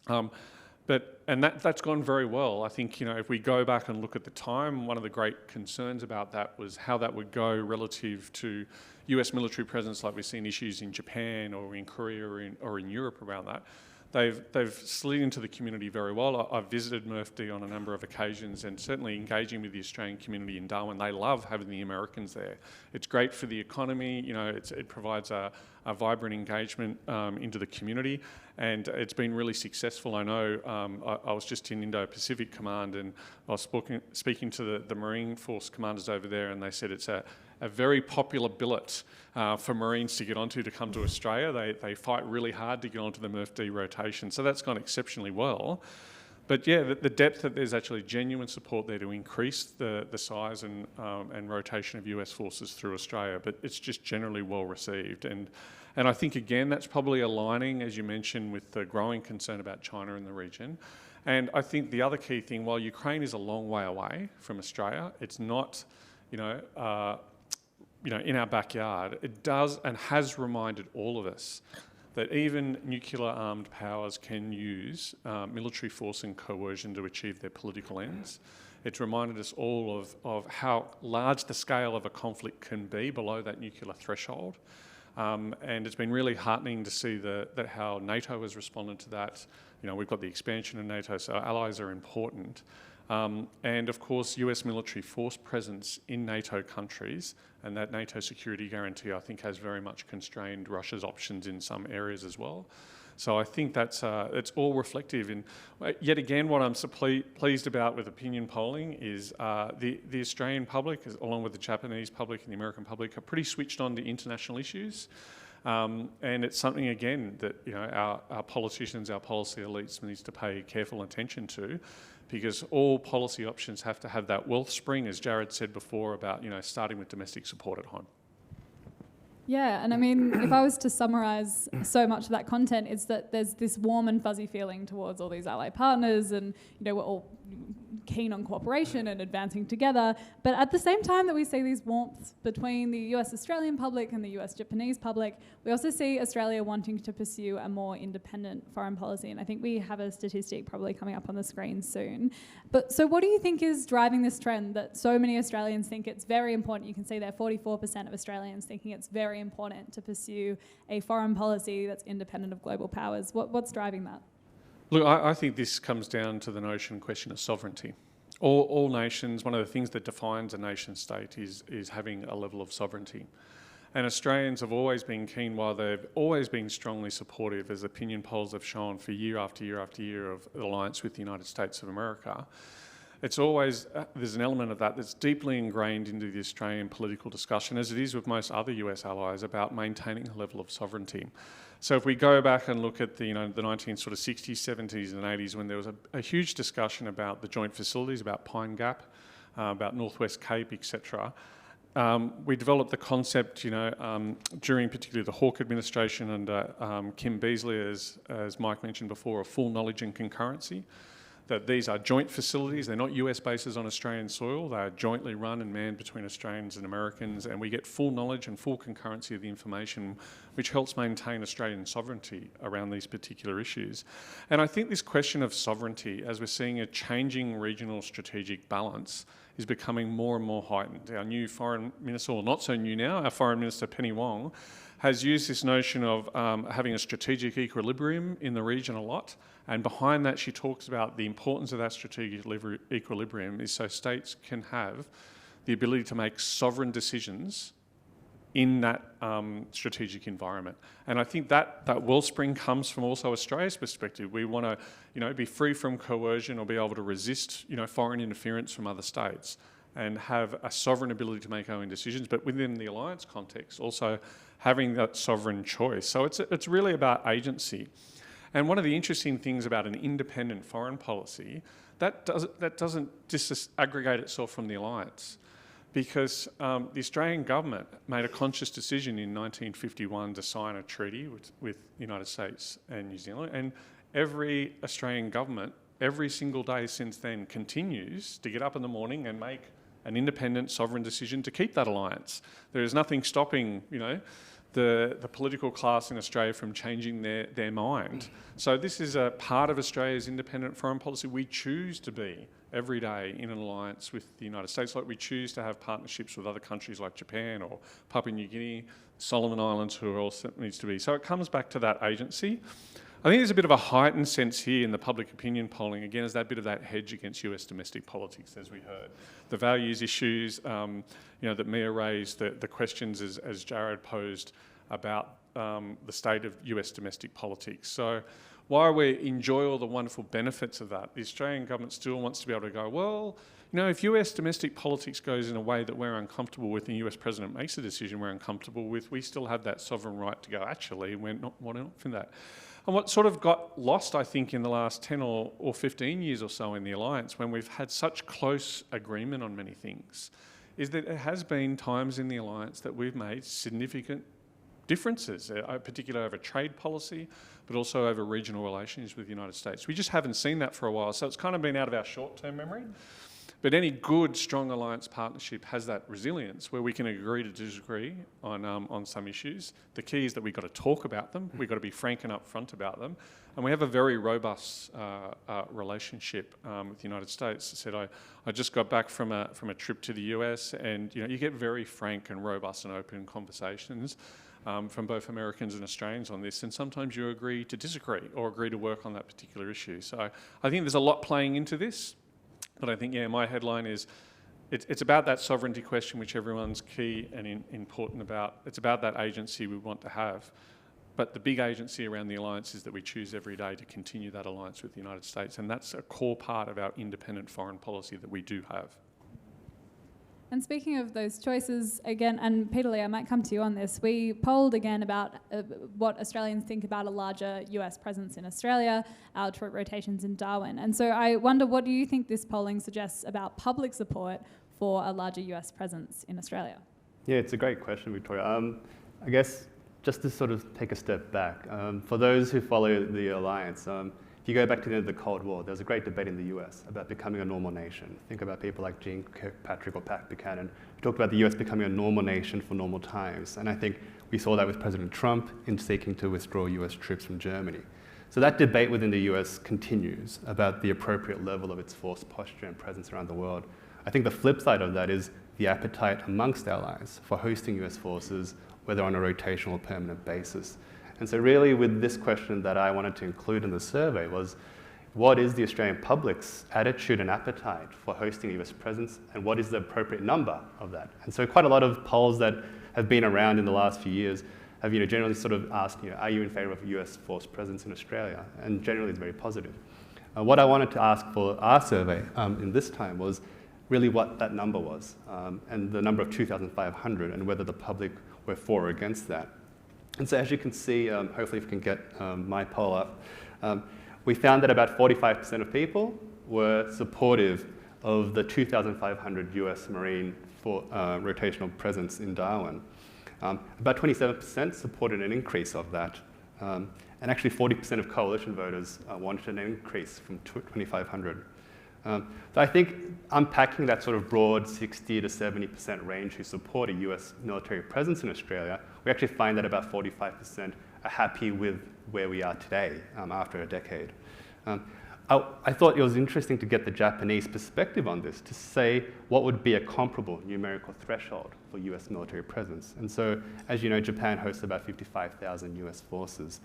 And that's gone very well. I think, if we go back and look at the time, one of the great concerns about that was how that would go relative to US military presence, like we've seen issues in Japan or in Korea or in Europe around that. They've slid into the community very well. I've visited MRFD on a number of occasions, and certainly engaging with the Australian community in Darwin. They love having the Americans there. It's great for the economy. It provides a vibrant engagement into the community, and it's been really successful. I know I was just in Indo-Pacific Command, and I was speaking to the Marine Force commanders over there, and they said it's a very popular billet for Marines to get onto to come to Australia. They fight really hard to get onto the MRFD rotation, so that's gone exceptionally well. But yeah, the depth that there's actually genuine support there to increase the size and rotation of US forces through Australia, but it's just generally well received. And I think, again, that's probably aligning, as you mentioned, with the growing concern about China in the region. And I think the other key thing, while Ukraine is a long way away from Australia, it's not, in our backyard. It does and has reminded all of us that even nuclear-armed powers can use military force and coercion to achieve their political ends. It's reminded us all of how large the scale of a conflict can be below that nuclear threshold. And it's been really heartening to see that how NATO has responded to that. We've got the expansion of NATO, so our allies are important. And of course, US military force presence in NATO countries, and that NATO security guarantee, I think, has very much constrained Russia's options in some areas as well. So I think that's it's all reflective. And yet again, what I'm so pleased about with opinion polling is the Australian public, along with the Japanese public and the American public, are pretty switched on to international issues. And it's something, again, that our politicians, our policy elites needs to pay careful attention to, because all policy options have to have that wealth spring, as Jared said before, about starting with domestic support at home. Yeah, and I mean, if I was to summarise so much of that content, it's that there's this warm and fuzzy feeling towards all these allied partners, and we're all keen on cooperation and advancing together. But at the same time that we see these warmths between the US Australian public and the US Japanese public, we also see Australia wanting to pursue a more independent foreign policy. And I think we have a statistic probably coming up on the screen soon. But so what do you think is driving this trend that so many Australians think it's very important? You can see there 44% of Australians thinking it's very important to pursue a foreign policy that's independent of global powers. What's driving that? Look, I think this comes down to the question of sovereignty. All nations, one of the things that defines a nation state is having a level of sovereignty. And Australians have always been keen, while they've always been strongly supportive, as opinion polls have shown for year after year after year, of the alliance with the United States of America. it's always, there's an element of that that's deeply ingrained into the Australian political discussion, as it is with most other US allies, about maintaining a level of sovereignty. So if we go back and look at the 1960s, 70s and 80s, when there was a huge discussion about the joint facilities, about Pine Gap, about Northwest Cape, etc., we developed the concept, during particularly the Hawke administration under Kim Beazley, as Mike mentioned before, of full knowledge and concurrency, that these are joint facilities. They're not US bases on Australian soil. They are jointly run and manned between Australians and Americans, and we get full knowledge and full concurrency of the information, which helps maintain Australian sovereignty around these particular issues. And I think this question of sovereignty, as we're seeing a changing regional strategic balance, is becoming more and more heightened. Our new foreign minister, or not so new now, our foreign minister Penny Wong, has used this notion of having a strategic equilibrium in the region a lot. And behind that, she talks about the importance of that strategic equilibrium is so states can have the ability to make sovereign decisions in that strategic environment. And I think that wellspring comes from also Australia's perspective. We want to, be free from coercion or be able to resist, foreign interference from other states and have a sovereign ability to make our own decisions, but within the alliance context, also having that sovereign choice. So it's really about agency. And one of the interesting things about an independent foreign policy, that doesn't disaggregate itself from the alliance, because the Australian government made a conscious decision in 1951 to sign a treaty with the United States and New Zealand, and every Australian government, every single day since then, continues to get up in the morning and make an independent sovereign decision to keep that alliance. There is nothing stopping, the political class in Australia from changing their mind. So this is a part of Australia's independent foreign policy. We choose to be every day in an alliance with the United States, like we choose to have partnerships with other countries like Japan or Papua New Guinea, Solomon Islands, who else it needs to be. So it comes back to that agency. I think there's a bit of a heightened sense here in the public opinion polling, again, as that bit of that hedge against US domestic politics, as we heard. The values issues, that Miah raised, the questions as Jared posed about the state of US domestic politics. So while we enjoy all the wonderful benefits of that, the Australian government still wants to be able to go, well, if US domestic politics goes in a way that we're uncomfortable with and the US president makes a decision we're uncomfortable with, we still have that sovereign right to go, actually, we're not for that. And what sort of got lost, I think, in the last 10 or 15 years or so in the alliance, when we've had such close agreement on many things, is that there has been times in the alliance that we've made significant differences, particularly over trade policy, but also over regional relations with the United States. We just haven't seen that for a while, so it's kind of been out of our short-term memory. But any good, strong alliance partnership has that resilience where we can agree to disagree on some issues. The key is that we've got to talk about them, we've got to be frank and upfront about them, and we have a very robust relationship with the United States. I said I just got back from a trip to the US, and you get very frank and robust and open conversations from both Americans and Australians on this, and sometimes you agree to disagree or agree to work on that particular issue. So I think there's a lot playing into this, but I think, my headline is it's about that sovereignty question, which everyone's key and important about. It's about that agency we want to have. But the big agency around the alliance is that we choose every day to continue that alliance with the United States, and that's a core part of our independent foreign policy that we do have. And speaking of those choices, again, and Peter Lee, I might come to you on this, we polled again about what Australians think about a larger US presence in Australia, our troop rotations in Darwin. And so I wonder, what do you think this polling suggests about public support for a larger US presence in Australia? Yeah, it's a great question, Victoria. I guess just to sort of take a step back, for those who follow the alliance, if you go back to the end of the Cold War, there was a great debate in the US about becoming a normal nation. Think about people like Jeane Kirkpatrick or Pat Buchanan, who talked about the US becoming a normal nation for normal times. And I think we saw that with President Trump in seeking to withdraw US troops from Germany. So that debate within the US continues about the appropriate level of its force posture and presence around the world. I think the flip side of that is the appetite amongst allies for hosting US forces, whether on a rotational or permanent basis. And so really with this question that I wanted to include in the survey was, what is the Australian public's attitude and appetite for hosting a US presence, and what is the appropriate number of that? And so quite a lot of polls that have been around in the last few years have generally sort of asked, are you in favour of a US force presence in Australia? And generally it's very positive. What I wanted to ask for our survey in this time was really what that number was, and the number of 2,500, and whether the public were for or against that. And so as you can see, hopefully if we can get my poll up, we found that about 45% of people were supportive of the 2,500 US Marine rotational presence in Darwin. About 27% supported an increase of that. And actually 40% of coalition voters wanted an increase from 2,500. So I think unpacking that sort of broad 60 to 70% range who support a US military presence in Australia, we actually find that about 45% are happy with where we are today after a decade. I thought it was interesting to get the Japanese perspective on this, to say what would be a comparable numerical threshold for US military presence. And so, as you know, Japan hosts about 55,000 US forces.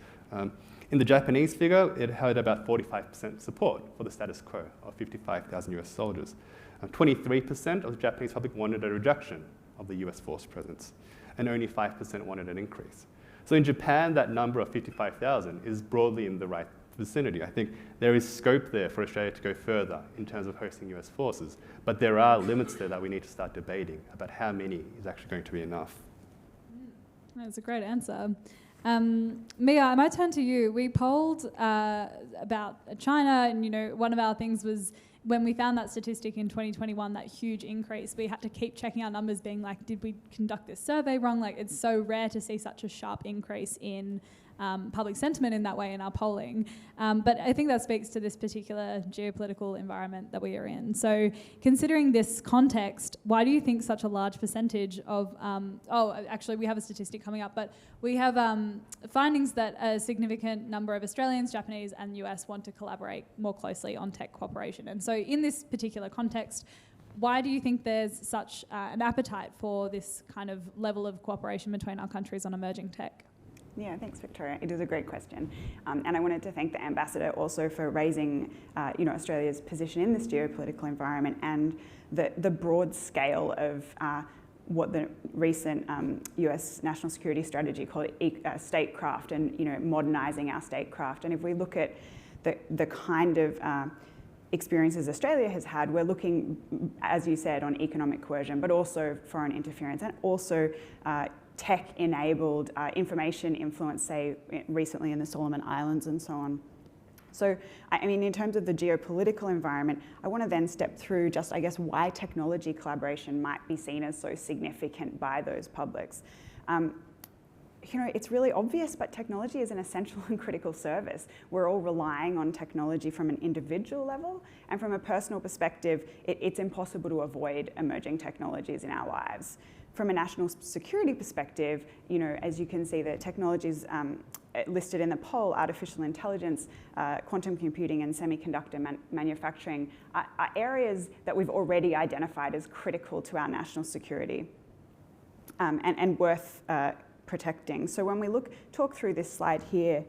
In the Japanese figure, it had about 45% support for the status quo of 55,000 US soldiers. 23% of the Japanese public wanted a reduction of the US force presence, and only 5% wanted an increase. So in Japan, that number of 55,000 is broadly in the right vicinity. I think there is scope there for Australia to go further in terms of hosting US forces, but there are limits there that we need to start debating about how many is actually going to be enough. That's a great answer. Miah, I might turn to you. We polled about China, and one of our things was when we found that statistic in 2021, that huge increase, we had to keep checking our numbers, being like, did we conduct this survey wrong? Like, it's so rare to see such a sharp increase in public sentiment in that way in our polling. But I think that speaks to this particular geopolitical environment that we are in. So considering this context, why do you think such a large percentage of, actually we have a statistic coming up, but we have findings that a significant number of Australians, Japanese and US want to collaborate more closely on tech cooperation. And so in this particular context, why do you think there's such an appetite for this kind of level of cooperation between our countries on emerging tech? Yeah, thanks, Victoria. It is a great question. And I wanted to thank the Ambassador also for raising Australia's position in this geopolitical environment and the broad scale of what the recent US national security strategy called statecraft and modernising our statecraft. And if we look at the kind of experiences Australia has had, we're looking, as you said, on economic coercion, but also foreign interference and also tech-enabled information influence, say, recently in the Solomon Islands and so on. So, I mean, in terms of the geopolitical environment, I want to then step through just, I guess, why technology collaboration might be seen as so significant by those publics. It's really obvious, but technology is an essential and critical service. We're all relying on technology from an individual level, and from a personal perspective, it's impossible to avoid emerging technologies in our lives. From a national security perspective, as you can see, the technologies listed in the poll, artificial intelligence, quantum computing and semiconductor manufacturing, are areas that we've already identified as critical to our national security and worth protecting. So when we talk through this slide here,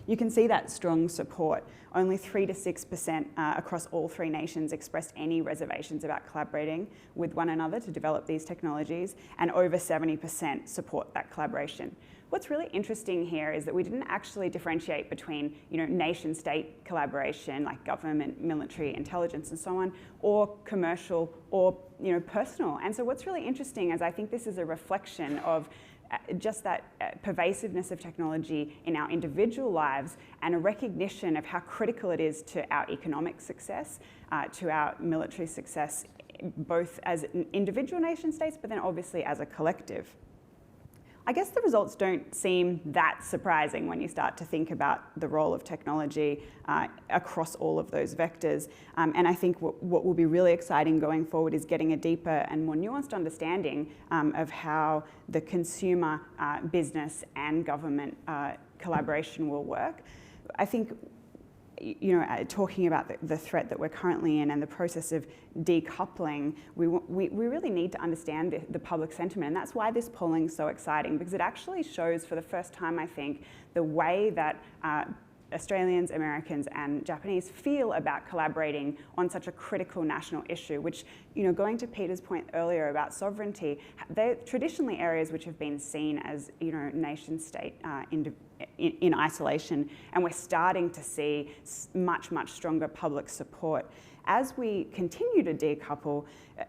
you can see that strong support. Only 3 to 6% across all three nations expressed any reservations about collaborating with one another to develop these technologies, and over 70% support that collaboration. What's really interesting here is that we didn't actually differentiate between, nation-state collaboration, like government, military, intelligence, and so on, or commercial, or, personal. And so what's really interesting is I think this is a reflection of just that pervasiveness of technology in our individual lives and a recognition of how critical it is to our economic success, to our military success, both as individual nation states, but then obviously as a collective. I guess the results don't seem that surprising when you start to think about the role of technology across all of those vectors. And I think what will be really exciting going forward is getting a deeper and more nuanced understanding of how the consumer, business and government collaboration will work. I think talking about the threat that we're currently in and the process of decoupling, we really need to understand the public sentiment. And that's why this polling is so exciting, because it actually shows for the first time, I think, the way that Australians, Americans, and Japanese feel about collaborating on such a critical national issue, which, going to Peter's point earlier about sovereignty, they're traditionally areas which have been seen as, nation-state in isolation, and we're starting to see much, much stronger public support. As we continue to decouple,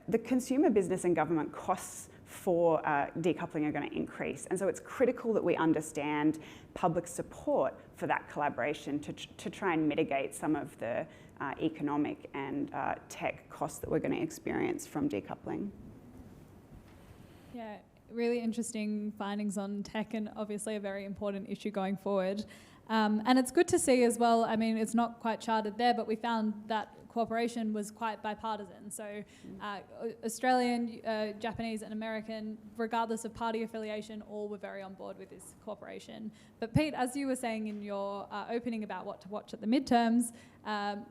the consumer, business, and government costs for decoupling are going to increase. And so it's critical that we understand public support for that collaboration to try and mitigate some of the economic and tech costs that we're going to experience from decoupling. Yeah, really interesting findings on tech, and obviously a very important issue going forward. And it's good to see as well, I mean, it's not quite charted there, but we found that cooperation was quite bipartisan. So Australian, Japanese and American, regardless of party affiliation, all were very on board with this cooperation. But Pete, as you were saying in your opening about what to watch at the midterms,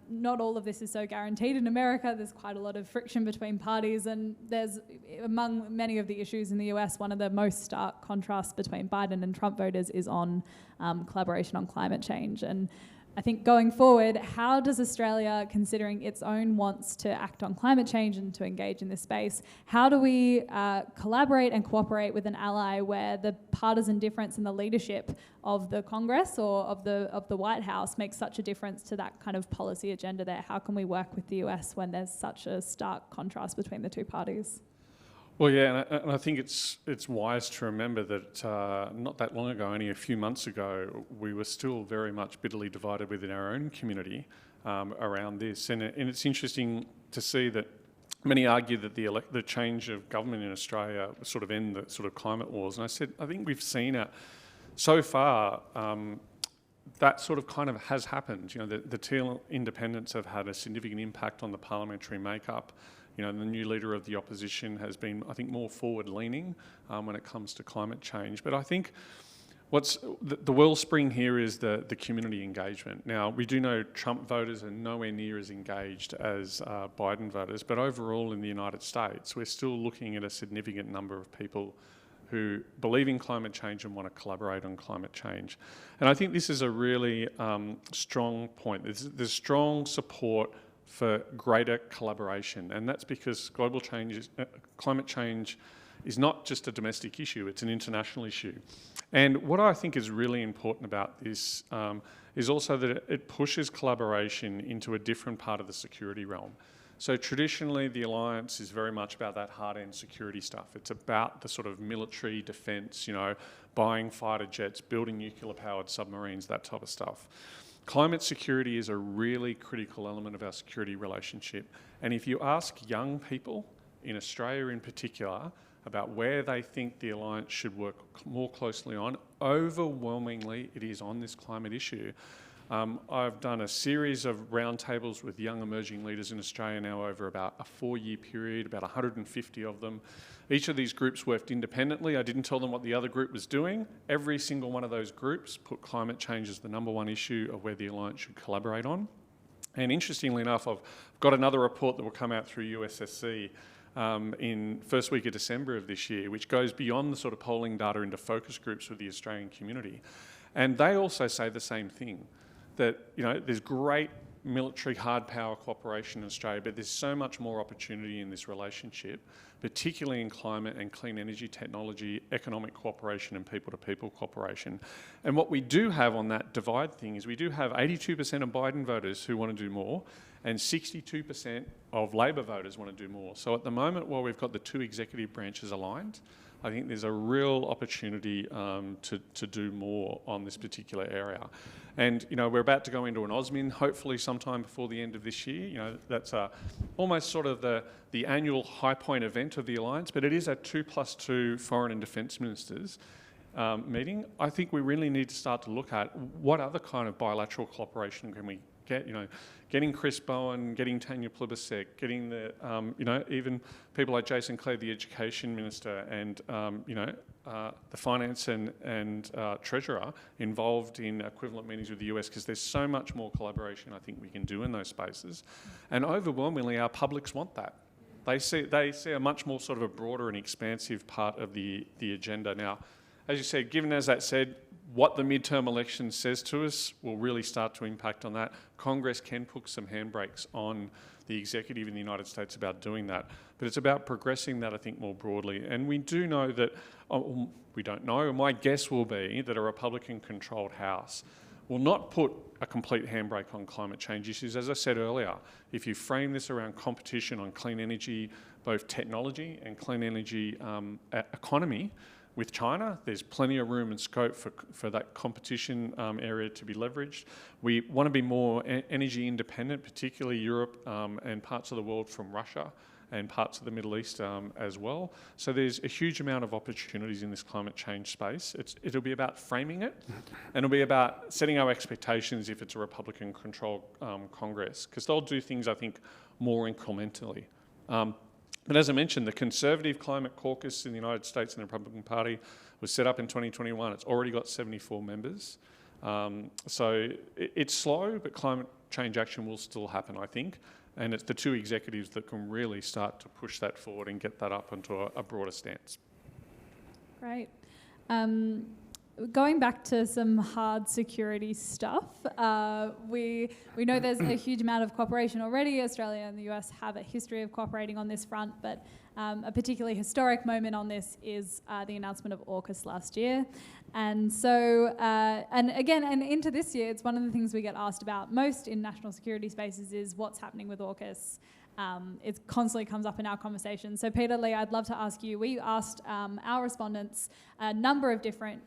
not all of this is so guaranteed in America. There's quite a lot of friction between parties, and there's, among many of the issues in the US, one of the most stark contrasts between Biden and Trump voters is on collaboration on climate change. And I think going forward, how does Australia, considering its own wants to act on climate change and to engage in this space, how do we collaborate and cooperate with an ally where the partisan difference in the leadership of the Congress or of the White House makes such a difference to that kind of policy agenda there? How can we work with the US when there's such a stark contrast between the two parties? Well, yeah, and I think it's wise to remember that not that long ago, only a few months ago, we were still very much bitterly divided within our own community around this. And it's interesting to see that many argue that the change of government in Australia sort of end the sort of climate wars. And I said, I think we've seen it so far. That sort of kind of has happened. The Teal independents have had a significant impact on the parliamentary makeup. The new leader of the opposition has been, I think, more forward-leaning when it comes to climate change. But I think what's the wellspring here is the community engagement. Now, we do know Trump voters are nowhere near as engaged as Biden voters, but overall in the United States, we're still looking at a significant number of people who believe in climate change and want to collaborate on climate change. And I think this is a really strong point. There's strong support for greater collaboration, and that's because climate change is not just a domestic issue, it's an international issue. And what I think is really important about this is also that it pushes collaboration into a different part of the security realm. So traditionally, the alliance is very much about that hard-end security stuff. It's about the sort of military defence, buying fighter jets, building nuclear-powered submarines, that type of stuff. Climate security is a really critical element of our security relationship. And if you ask young people, in Australia in particular, about where they think the alliance should work more closely on, overwhelmingly it is on this climate issue. I've done a series of roundtables with young emerging leaders in Australia now over about a 4-year period, about 150 of them. Each of these groups worked independently. I didn't tell them what the other group was doing. Every single one of those groups put climate change as the #1 issue of where the alliance should collaborate on. And interestingly enough, I've got another report that will come out through USSC in first week of December of this year, which goes beyond the sort of polling data into focus groups with the Australian community. And they also say the same thing, that there's great military hard power cooperation in Australia, but there's so much more opportunity in this relationship, particularly in climate and clean energy technology, economic cooperation and people-to-people cooperation. And what we do have on that divide thing is we do have 82% of Biden voters who want to do more, and 62% of Labor voters want to do more. So at the moment, while we've got the two executive branches aligned, I think there's a real opportunity to do more on this particular area. And, we're about to go into an OSMIN, hopefully sometime before the end of this year. That's almost sort of the annual high point event of the alliance, but it is a 2+2 foreign and defence ministers meeting. I think we really need to start to look at what other kind of bilateral cooperation can we get, getting Chris Bowen, getting Tanya Plibersek, getting the, even people like Jason Clare, the Education Minister, and, the Finance and Treasurer involved in equivalent meetings with the US, because there's so much more collaboration I think we can do in those spaces. And overwhelmingly, our publics want that. They see a much more sort of a broader and expansive part of the agenda. Now, as you said, given as that said, what the midterm election says to us will really start to impact on that. Congress can put some handbrakes on the executive in the United States about doing that. But it's about progressing that, I think, more broadly. And we do know that, we don't know, my guess will be that a Republican-controlled House will not put a complete handbrake on climate change issues. As I said earlier, if you frame this around competition on clean energy, both technology and clean energy economy, with China, there's plenty of room and scope for that competition area to be leveraged. We want to be more energy independent, particularly Europe and parts of the world from Russia and parts of the Middle East as well. So there's a huge amount of opportunities in this climate change space. It'll be about framing it, and it'll be about setting our expectations if it's a Republican-controlled Congress, because they'll do things, I think, more incrementally. But as I mentioned, the Conservative Climate Caucus in the United States and the Republican Party was set up in 2021. It's already got 74 members. So it's slow, but climate change action will still happen, I think. And it's the two executives that can really start to push that forward and get that up onto a broader stance. Great. Going back to some hard security stuff, we know there's a huge amount of cooperation already. Australia and the US have a history of cooperating on this front, but a particularly historic moment on this is the announcement of AUKUS last year. And so, and into this year, it's one of the things we get asked about most in national security spaces is what's happening with AUKUS. It constantly comes up in our conversation. So Peter, Lee, I'd love to ask you, we asked our respondents a number of different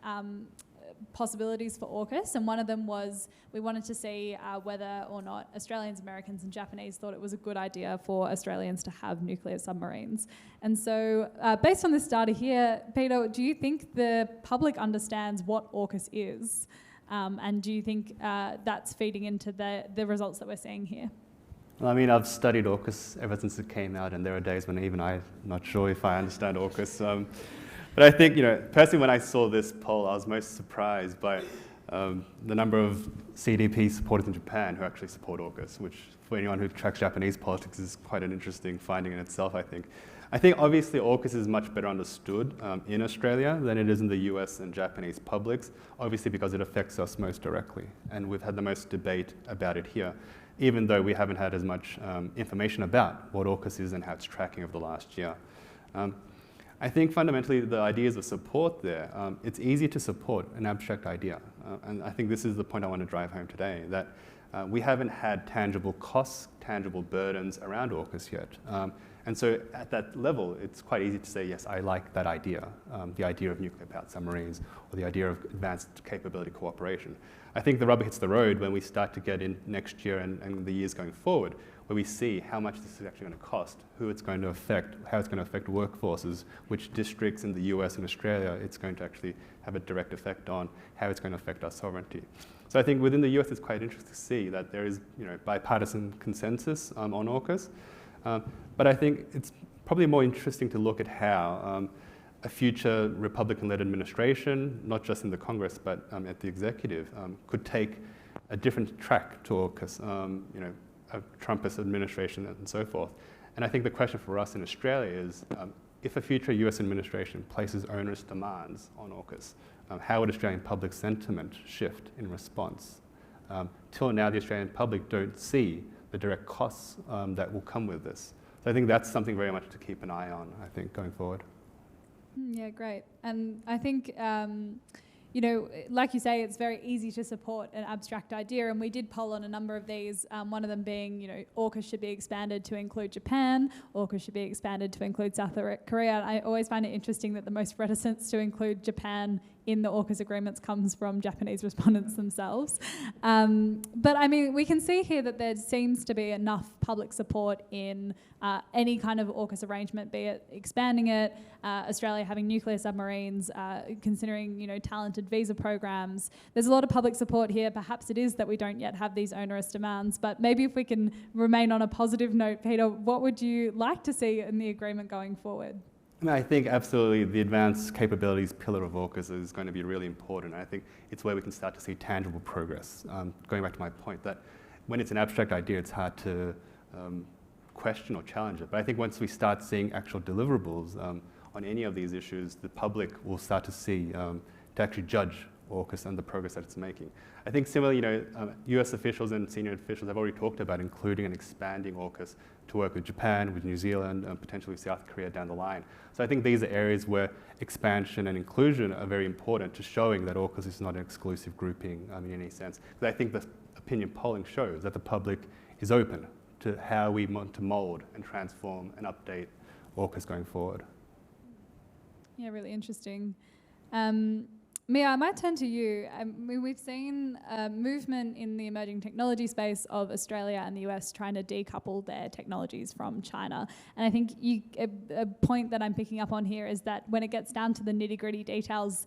possibilities for AUKUS, and one of them was we wanted to see whether or not Australians, Americans and Japanese thought it was a good idea for Australians to have nuclear submarines. And so based on this data here, Peter, do you think the public understands what AUKUS is? And do you think that's feeding into the results that we're seeing here? Well, I mean, I've studied AUKUS ever since it came out, and there are days when even I'm not sure if I understand AUKUS. But I think, personally, when I saw this poll, I was most surprised by the number of CDP supporters in Japan who actually support AUKUS, which for anyone who tracks Japanese politics is quite an interesting finding in itself, I think. I think obviously AUKUS is much better understood in Australia than it is in the US and Japanese publics, obviously because it affects us most directly. And we've had the most debate about it here, even though we haven't had as much information about what AUKUS is and how it's tracking over the last year. I think fundamentally the ideas of support there, it's easy to support an abstract idea. And I think this is the point I want to drive home today, that we haven't had tangible costs, tangible burdens around AUKUS yet. And so at that level, it's quite easy to say, yes, I like that idea, the idea of nuclear-powered submarines, or the idea of advanced capability cooperation. I think the rubber hits the road when we start to get in next year and the years going forward, where we see how much this is actually going to cost, who it's going to affect, how it's going to affect workforces, which districts in the US and Australia it's going to actually have a direct effect on, how it's going to affect our sovereignty. So I think within the US it's quite interesting to see that there is bipartisan consensus on AUKUS. But I think it's probably more interesting to look at how a future Republican-led administration, not just in the Congress but at the executive, could take a different track to AUKUS, a Trumpist administration and so forth. And I think the question for us in Australia is, if a future US administration places onerous demands on AUKUS, how would Australian public sentiment shift in response? Till now, the Australian public don't see the direct costs that will come with this. So I think that's something very much to keep an eye on, I think, going forward. Yeah, great. And I think, like you say, it's very easy to support an abstract idea, and we did poll on a number of these, one of them being, AUKUS should be expanded to include Japan, AUKUS should be expanded to include South Korea. I always find it interesting that the most reticence to include Japan in the AUKUS agreements comes from Japanese respondents themselves. But I mean, we can see here that there seems to be enough public support in any kind of AUKUS arrangement, be it expanding it, Australia having nuclear submarines, considering talented visa programs. There's a lot of public support here. Perhaps it is that we don't yet have these onerous demands, but maybe if we can remain on a positive note, Peter, what would you like to see in the agreement going forward? I think absolutely the advanced capabilities pillar of AUKUS is going to be really important. I think it's where we can start to see tangible progress. Going back to my point that when it's an abstract idea, it's hard to question or challenge it. But I think once we start seeing actual deliverables on any of these issues, the public will start to see, to actually judge AUKUS and the progress that it's making. I think similarly, US officials and senior officials have already talked about including and expanding AUKUS to work with Japan, with New Zealand, and potentially South Korea down the line. So I think these are areas where expansion and inclusion are very important to showing that AUKUS is not an exclusive grouping in any sense. Because I think the opinion polling shows that the public is open to how we want to mold and transform and update AUKUS going forward. Yeah, really interesting. Miah, I might turn to you. We've seen a movement in the emerging technology space of Australia and the US trying to decouple their technologies from China. And I think a point that I'm picking up on here is that when it gets down to the nitty-gritty details,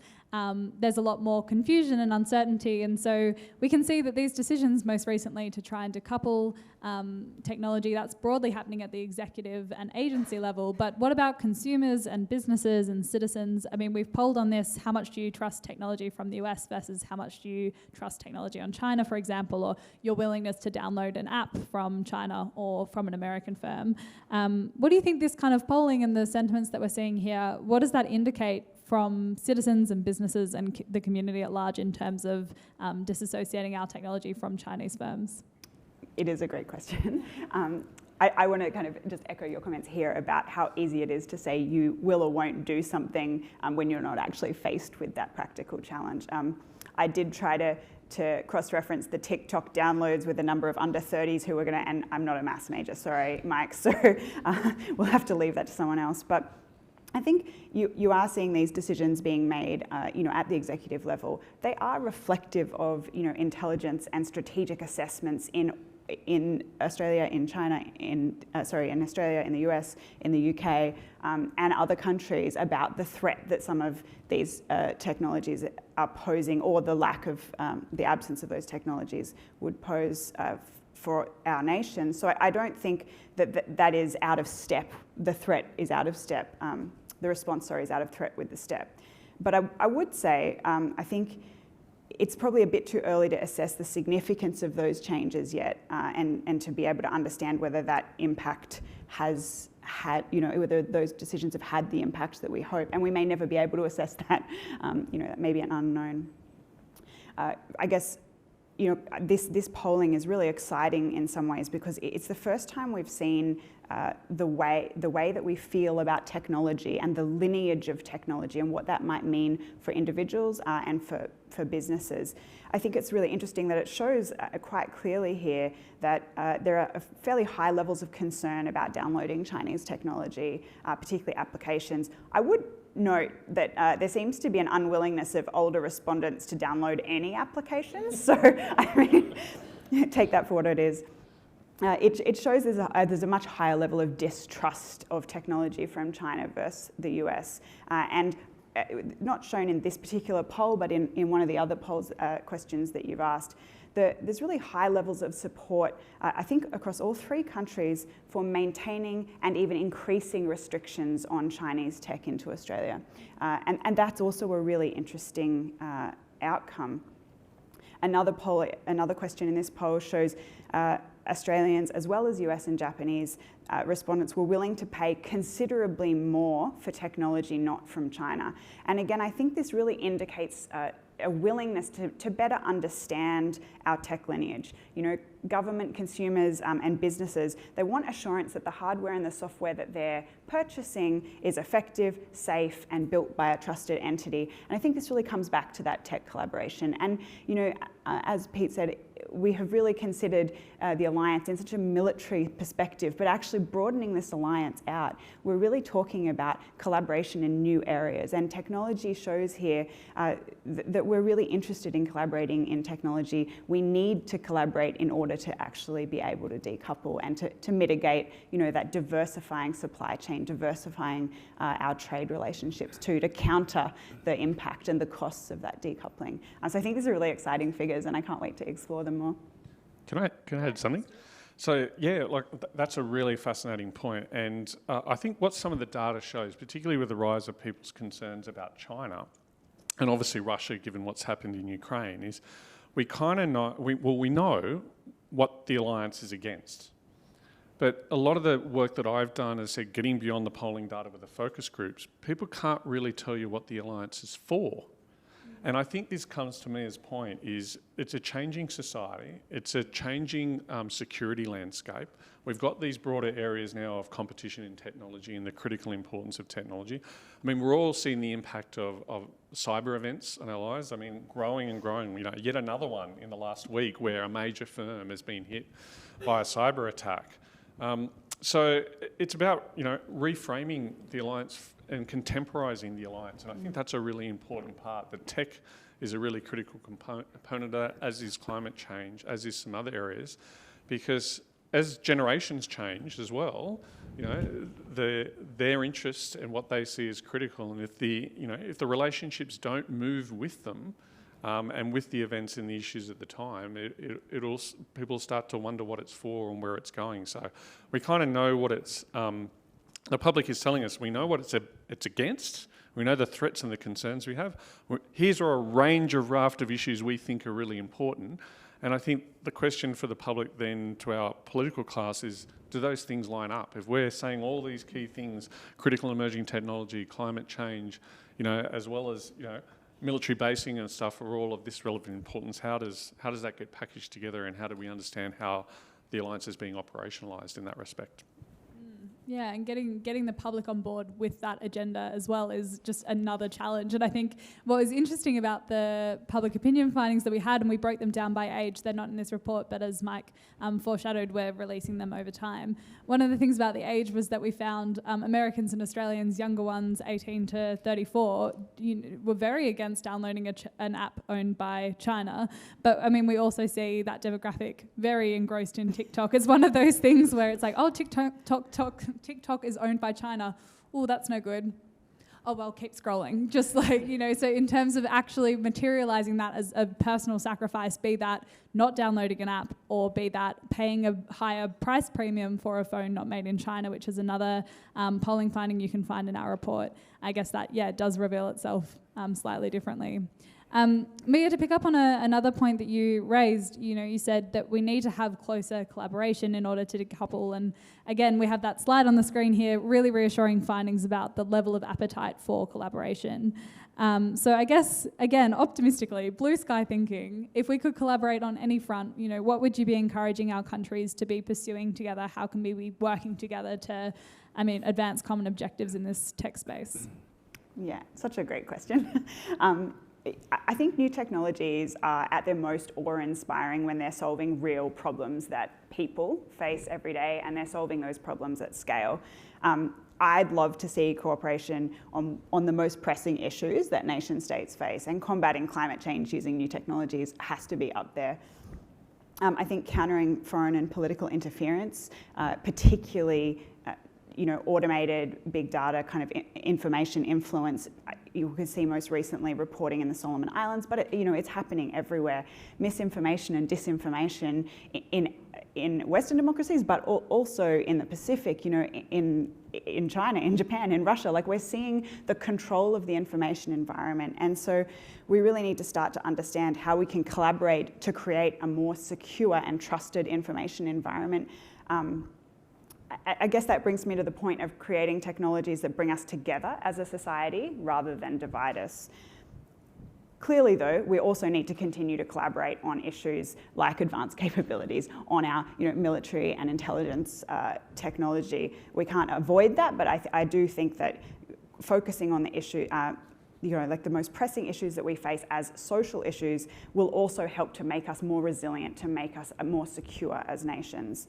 there's a lot more confusion and uncertainty. And so we can see that these decisions most recently to try and decouple technology, that's broadly happening at the executive and agency level. But what about consumers and businesses and citizens? I mean, we've polled on this. How much do you trust technology from the US versus how much do you trust technology on China, for example, or your willingness to download an app from China or from an American firm? What do you think this kind of polling and the sentiments that we're seeing here, what does that indicate from citizens and businesses and the community at large in terms of disassociating our technology from Chinese firms? It is a great question. I want to kind of just echo your comments here about how easy it is to say you will or won't do something when you're not actually faced with that practical challenge. I did try to cross-reference the TikTok downloads with a number of under 30s who were going to, and I'm not a maths major, sorry, Mike, so we'll have to leave that to someone else. But I think you are seeing these decisions being made, at the executive level. They are reflective of, intelligence and strategic assessments in Australia, in China, in Australia, in the US, in the UK, and other countries about the threat that some of these technologies are posing, or the lack of, the absence of those technologies would pose for our nation. So I don't think that is out of step. The threat is out of step. The response, is out of threat with the step. But I would say, I think it's probably a bit too early to assess the significance of those changes yet, and to be able to understand whether that impact has had, whether those decisions have had the impact that we hope. And we may never be able to assess that. That may be an unknown. I guess, this polling is really exciting in some ways because it's the first time we've seen the way that we feel about technology and the lineage of technology and what that might mean for individuals and for businesses. I think it's really interesting that it shows quite clearly here that there are fairly high levels of concern about downloading Chinese technology, particularly applications. I would note that there seems to be an unwillingness of older respondents to download any applications. So, take that for what it is. It shows there's a much higher level of distrust of technology from China versus the US. And not shown in this particular poll, but in one of the other polls, questions that you've asked, there's really high levels of support, I think, across all three countries for maintaining and even increasing restrictions on Chinese tech into Australia. And that's also a really interesting outcome. Another question in this poll shows Australians, as well as US and Japanese respondents, were willing to pay considerably more for technology not from China. And again, I think this really indicates a willingness to better understand our tech lineage. Government, consumers, and businesses, they want assurance that the hardware and the software that they're purchasing is effective, safe, and built by a trusted entity. And I think this really comes back to that tech collaboration. And, as Pete said, we have really considered the alliance in such a military perspective, but actually broadening this alliance out, we're really talking about collaboration in new areas. And technology shows here that we're really interested in collaborating in technology. We need to collaborate in order to actually be able to decouple and to mitigate, that diversifying supply chain, diversifying our trade relationships too, to counter the impact and the costs of that decoupling. So I think these are really exciting figures, and I can't wait to explore them more. Can I add something? So yeah, that's a really fascinating point. And I think what some of the data shows, particularly with the rise of people's concerns about China, and obviously Russia, given what's happened in Ukraine, is we kind of know, we know what the alliance is against. But a lot of the work that I've done is getting beyond the polling data with the focus groups, people can't really tell you what the alliance is for. And I think this comes to Mia's point is it's a changing society, it's a changing security landscape. We've got these broader areas now of competition in technology and the critical importance of technology. I mean, we're all seeing the impact of cyber events in our lives. I mean, growing and growing. You know, yet another one in the last week where a major firm has been hit by a cyber attack. So it's about, you know, reframing the alliance and contemporising the alliance. And I think that's a really important part. The tech is a really critical component of that, as is climate change, as is some other areas, because as generations change as well, you know, their interests and what they see as critical, and if the relationships don't move with them, and with the events and the issues at the time, people start to wonder what it's for and where it's going. So we kind of know what it's. The public is telling us we know what it's against. We know the threats and the concerns we have. Here's a raft of issues we think are really important. And I think the question for the public then to our political class is, do those things line up? If we're saying all these key things, critical emerging technology, climate change, you know, as well as, you know, military basing and stuff are all of this relevant importance, how does that get packaged together, and how do we understand how the alliance is being operationalised in that respect? Yeah, and getting the public on board with that agenda as well is just another challenge. And I think what was interesting about the public opinion findings that we had, and we broke them down by age, they're not in this report, but as Mike foreshadowed, we're releasing them over time. One of the things about the age was that we found Americans and Australians, younger ones, 18 to 34, were very against downloading an app owned by China. But I mean, we also see that demographic very engrossed in TikTok. It's one of those things where it's like, oh, TikTok is owned by China. Oh, that's no good. Oh, well, keep scrolling. Just like, you know, so in terms of actually materializing that as a personal sacrifice, be that not downloading an app or be that paying a higher price premium for a phone not made in China, which is another polling finding you can find in our report, I guess that, yeah, does reveal itself slightly differently. Miah, to pick up on another point that you raised, you know, you said that we need to have closer collaboration in order to decouple. And again, we have that slide on the screen here, really reassuring findings about the level of appetite for collaboration. So I guess, again, optimistically, blue sky thinking, if we could collaborate on any front, you know, what would you be encouraging our countries to be pursuing together? How can we be working together to, advance common objectives in this tech space? Yeah, such a great question. I think new technologies are at their most awe-inspiring when they're solving real problems that people face every day, and they're solving those problems at scale. I'd love to see cooperation on the most pressing issues that nation states face, and combating climate change using new technologies has to be up there. I think countering foreign and political interference, particularly automated big data kind of information influence. You can see most recently reporting in the Solomon Islands, but it's happening everywhere. Misinformation and disinformation in Western democracies, but also in the Pacific, in China, in Japan, in Russia. Like, we're seeing the control of the information environment. And so we really need to start to understand how we can collaborate to create a more secure and trusted information environment. I guess that brings me to the point of creating technologies that bring us together as a society rather than divide us. Clearly, though, we also need to continue to collaborate on issues like advanced capabilities, on our military and intelligence technology. We can't avoid that, but I do think that focusing on the issue, like the most pressing issues that we face as social issues, will also help to make us more resilient, to make us more secure as nations.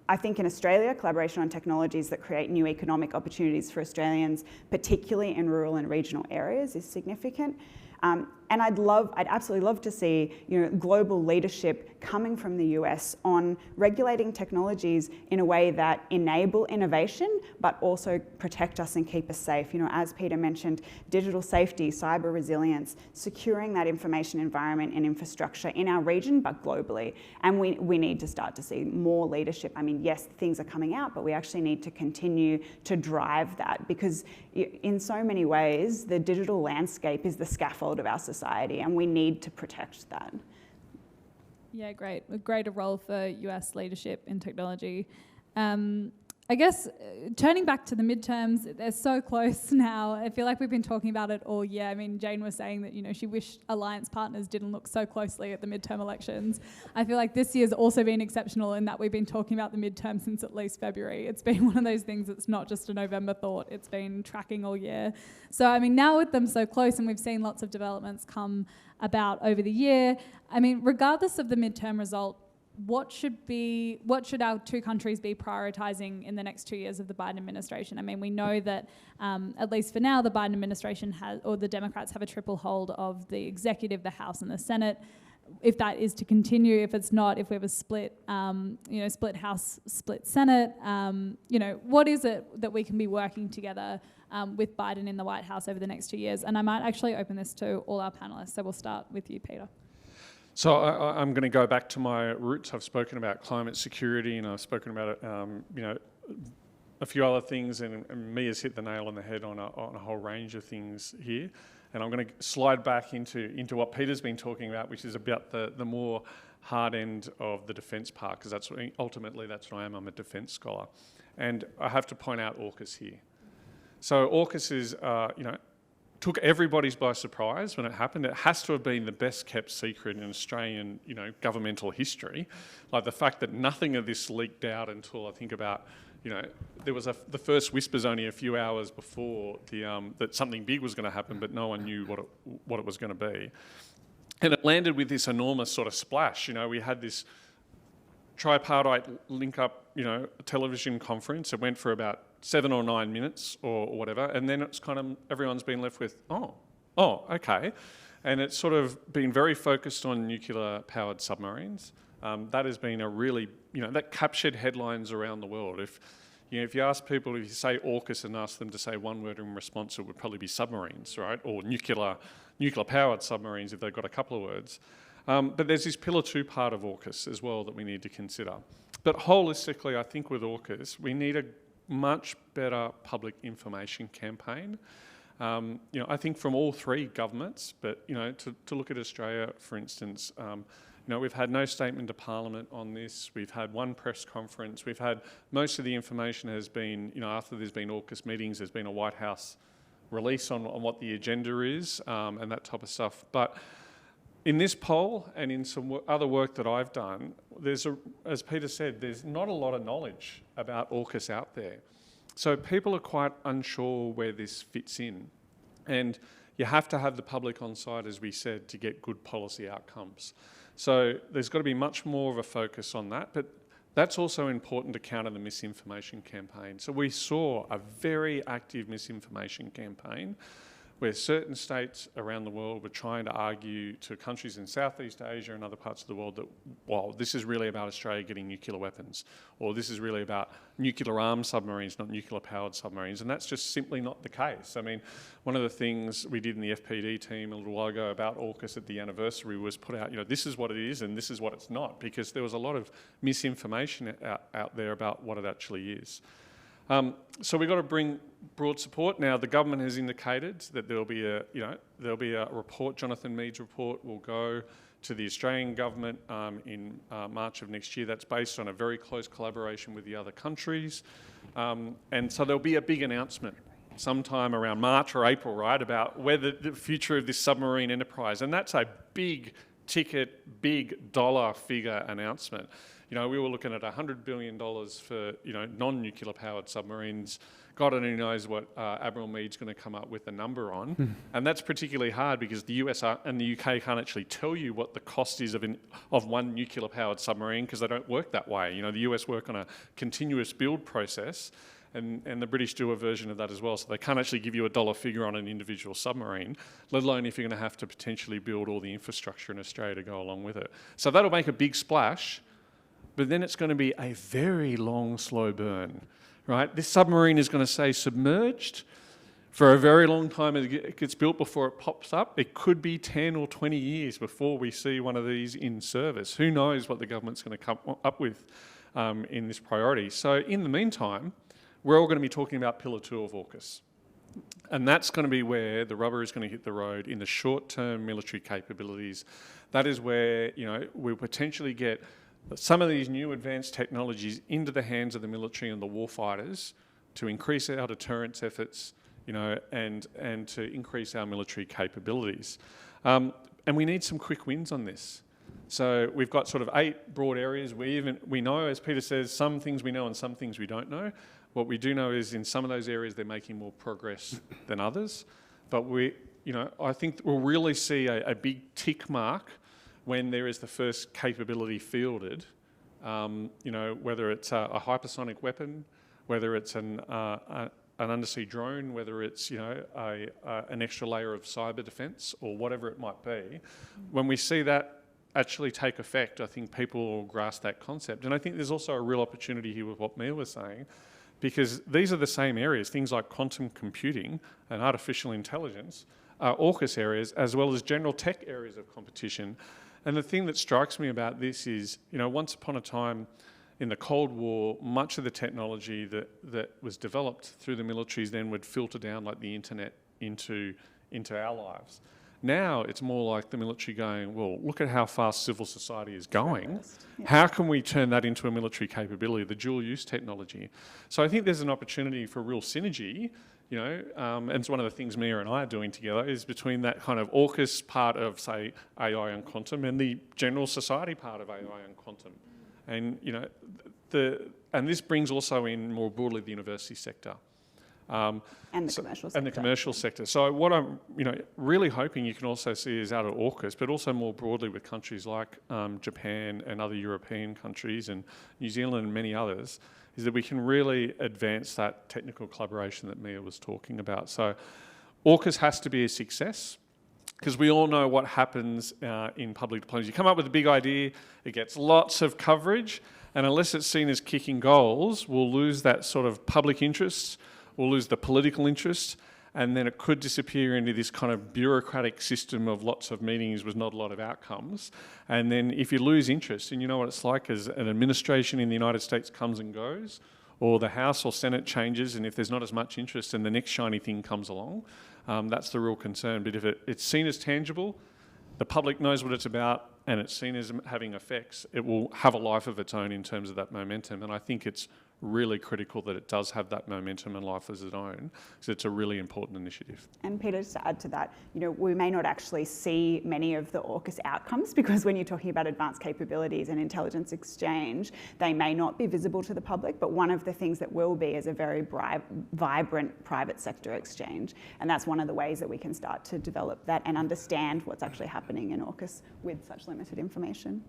I think in Australia, collaboration on technologies that create new economic opportunities for Australians, particularly in rural and regional areas, is significant. And I'd absolutely love to see global leadership coming from the US on regulating technologies in a way that enable innovation, but also protect us and keep us safe. As Peter mentioned, digital safety, cyber resilience, securing that information environment and infrastructure in our region, but globally. And we need to start to see more leadership. Yes, things are coming out, but we actually need to continue to drive that, because in so many ways, the digital landscape is the scaffold of our society, and we need to protect that. Yeah, great. A greater role for US leadership in technology. I guess turning back to the midterms, they're so close now. I feel like we've been talking about it all year. I mean, Jane was saying that, you know, she wished alliance partners didn't look so closely at the midterm elections. I feel like this year's also been exceptional in that we've been talking about the midterm since at least February. It's been one of those things that's not just a November thought, it's been tracking all year. So, I mean, now with them so close and we've seen lots of developments come about over the year, I mean, regardless of the midterm result, what should our two countries be prioritising in the next 2 years of the Biden administration? I mean, we know that, at least for now, the Biden administration or the Democrats have a triple hold of the executive, the House and the Senate. If that is to continue, if it's not, if we have a split House, split Senate, what is it that we can be working together with Biden in the White House over the next 2 years? And I might actually open this to all our panellists. So we'll start with you, Peter. So I'm going to go back to my roots. I've spoken about climate security, and I've spoken about a few other things, and Mia's hit the nail on the head on a whole range of things here. And I'm going to slide back into what Peter's been talking about, which is about the more hard end of the defence part, because ultimately that's what I am. I'm a defence scholar, and I have to point out AUKUS here. So AUKUS is took everybody by surprise when it happened. It has to have been the best kept secret in Australian, governmental history. Like the fact that nothing of this leaked out until I think about, there was the first whispers only a few hours before that something big was going to happen, but no one knew what it was going to be. And it landed with this enormous sort of splash. We had this tripartite link-up, television conference. It went for about 7 or 9 minutes or whatever, and then it's kind of everyone's been left with, oh, okay. And it's sort of been very focused on nuclear-powered submarines. That has been a really, that captured headlines around the world. If you ask people, if you say AUKUS and ask them to say one word in response, it would probably be submarines, right? Or nuclear-powered submarines if they've got a couple of words. But there's this Pillar 2 part of AUKUS as well that we need to consider. But holistically, I think with AUKUS, we need a much better public information campaign. I think from all three governments, but to look at Australia, for instance, we've had no statement to Parliament on this. We've had one press conference. We've had most of the information has been, after there's been AUKUS meetings, there's been a White House release on what the agenda is and that type of stuff. But in this poll and in some other work that I've done, as Peter said, there's not a lot of knowledge about AUKUS out there. So people are quite unsure where this fits in. And you have to have the public on side, as we said, to get good policy outcomes. So there's got to be much more of a focus on that, but that's also important to counter the misinformation campaign. So we saw a very active misinformation campaign where certain states around the world were trying to argue to countries in Southeast Asia and other parts of the world that, well, this is really about Australia getting nuclear weapons, or this is really about nuclear-armed submarines, not nuclear-powered submarines, and that's just simply not the case. I mean, one of the things we did in the FPD team a little while ago about AUKUS at the anniversary was put out, this is what it is and this is what it's not, because there was a lot of misinformation out there about what it actually is. So we've got to bring broad support. Now, the government has indicated that there'll be a report. Jonathan Mead's report will go to the Australian government in March of next year. That's based on a very close collaboration with the other countries. And so there'll be a big announcement sometime around March or April, right, about whether the future of this submarine enterprise. And that's a big ticket, big dollar figure announcement. We were looking at $100 billion for, non-nuclear powered submarines. God only knows what Admiral Mead's going to come up with a number on. And that's particularly hard because the US and the UK can't actually tell you what the cost is of one nuclear powered submarine because they don't work that way. The US work on a continuous build process and the British do a version of that as well. So they can't actually give you a dollar figure on an individual submarine, let alone if you're going to have to potentially build all the infrastructure in Australia to go along with it. So that'll make a big splash. But then it's going to be a very long, slow burn, right? This submarine is going to stay submerged for a very long time as it gets built before it pops up. It could be 10 or 20 years before we see one of these in service. Who knows what the government's going to come up with in this priority. So in the meantime, we're all going to be talking about Pillar 2 of AUKUS. And that's going to be where the rubber is going to hit the road in the short-term military capabilities. That is where, we'll potentially get some of these new advanced technologies into the hands of the military and the warfighters to increase our deterrence efforts, and to increase our military capabilities. And we need some quick wins on this. So we've got sort of 8 broad areas. We know, as Peter says, some things we know and some things we don't know. What we do know is in some of those areas they're making more progress than others. But I think we'll really see a big tick mark when there is the first capability fielded. Whether it's a hypersonic weapon, whether it's an undersea drone, whether it's an extra layer of cyber defence or whatever it might be. When we see that actually take effect, I think people will grasp that concept. And I think there's also a real opportunity here with what Miah was saying, because these are the same areas, things like quantum computing and artificial intelligence are AUKUS areas as well as general tech areas of competition. And the thing that strikes me about this is, once upon a time in the Cold War, much of the technology that was developed through the militaries then would filter down like the internet into our lives. Now it's more like the military going, well, look at how fast civil society is going. Yeah. How can we turn that into a military capability, the dual use technology? So I think there's an opportunity for real synergy, and it's one of the things Miah and I are doing together is between that kind of AUKUS part of, say, AI and quantum and the general society part of AI and quantum. And, and this brings also in more broadly the university sector. And the commercial sector. And the commercial sector. So what I'm really hoping you can also see is out of AUKUS, but also more broadly with countries like Japan and other European countries and New Zealand and many others, is that we can really advance that technical collaboration that Miah was talking about. So AUKUS has to be a success, because we all know what happens in public diplomacy. You come up with a big idea, it gets lots of coverage, and unless it's seen as kicking goals, we'll lose that sort of public interest, we'll lose the political interest, and then it could disappear into this kind of bureaucratic system of lots of meetings with not a lot of outcomes. And then if you lose interest, and you know what it's like as an administration in the United States comes and goes, or the House or Senate changes, and if there's not as much interest and the next shiny thing comes along, that's the real concern. But if it's seen as tangible, the public knows what it's about, and it's seen as having effects, it will have a life of its own in terms of that momentum. And I think it's really critical that it does have that momentum and life as its own, because it's a really important initiative. And Peter, just to add to that, we may not actually see many of the AUKUS outcomes, because when you're talking about advanced capabilities and intelligence exchange, they may not be visible to the public, but one of the things that will be is a very vibrant private sector exchange. And that's one of the ways that we can start to develop that and understand what's actually happening in AUKUS with such limited information.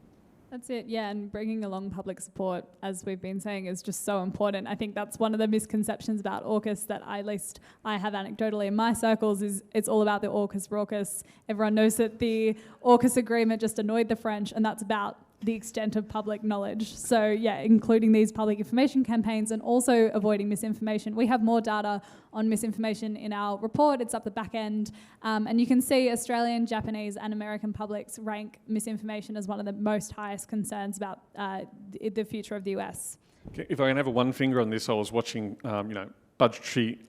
That's it, yeah, and bringing along public support, as we've been saying, is just so important. I think that's one of the misconceptions about AUKUS that at least I have anecdotally in my circles is it's all about the AUKUS raucous. Everyone knows that the AUKUS agreement just annoyed the French, and that's about the extent of public knowledge. So yeah, including these public information campaigns and also avoiding misinformation. We have more data on misinformation in our report. It's up the back end. And you can see Australian, Japanese and American publics rank misinformation as one of the most highest concerns about the future of the US. If I can have a one finger on this, I was watching, budgetary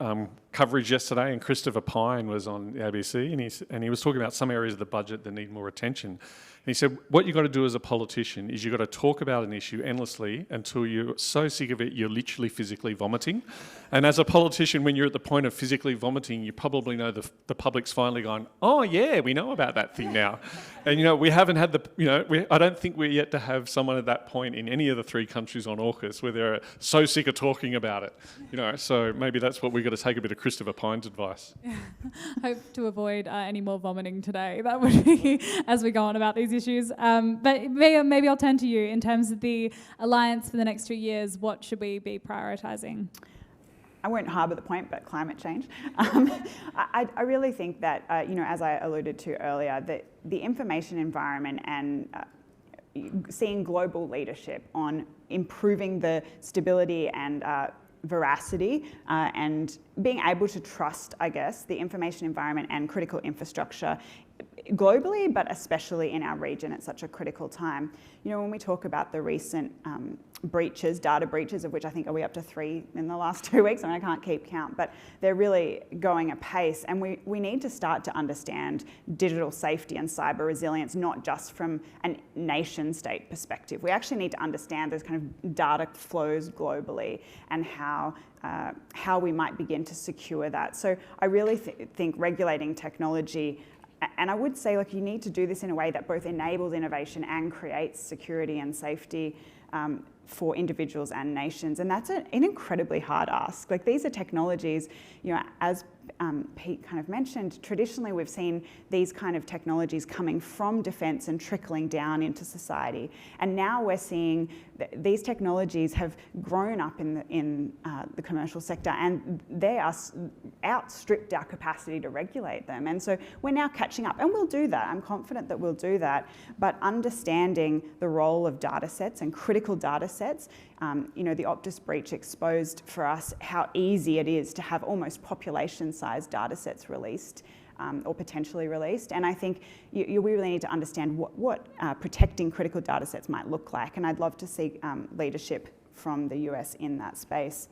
coverage yesterday, and Christopher Pine was on the ABC, and he was talking about some areas of the budget that need more attention. And he said, what you've got to do as a politician is you've got to talk about an issue endlessly until you're so sick of it, you're literally physically vomiting. And as a politician, when you're at the point of physically vomiting, you probably know the public's finally gone, oh yeah, we know about that thing now. And we haven't had I don't think we're yet to have someone at that point in any of the 3 countries on AUKUS where they're so sick of talking about it. So maybe that's what we've got to take a bit of Christopher Pine's advice. Yeah. Hope to avoid any more vomiting today. That would be as we go on about these issues. But maybe I'll turn to you in terms of the alliance for the next 2 years. What should we be prioritising? I won't harbour the point, but climate change. I really think that, as I alluded to earlier, that the information environment and seeing global leadership on improving the stability and veracity and being able to trust, I guess, the information environment and critical infrastructure globally, but especially in our region at such a critical time. You know, when we talk about the recent breaches, data breaches, of which I think are we up to 3 in the last 2 weeks? I mean, I can't keep count, but they're really going apace, and we need to start to understand digital safety and cyber resilience, not just from a nation state perspective. We actually need to understand those kind of data flows globally and how we might begin to secure that. So I really think regulating technology, and I would say, like, you need to do this in a way that both enables innovation and creates security and safety for individuals and nations. And that's an incredibly hard ask. Like, these are technologies, you know, as Pete kind of mentioned, traditionally we've seen these kind of technologies coming from defence and trickling down into society. And now we're seeing these technologies have grown up in the commercial sector, and they are outstripped our capacity to regulate them. And so we're now catching up, and we'll do that. I'm confident that we'll do that. But understanding the role of data sets and critical data sets, you know, the Optus breach exposed for us how easy it is to have almost population-sized data sets released or potentially released. And I think we really need to understand what protecting critical data sets might look like. And I'd love to see leadership from the US in that space.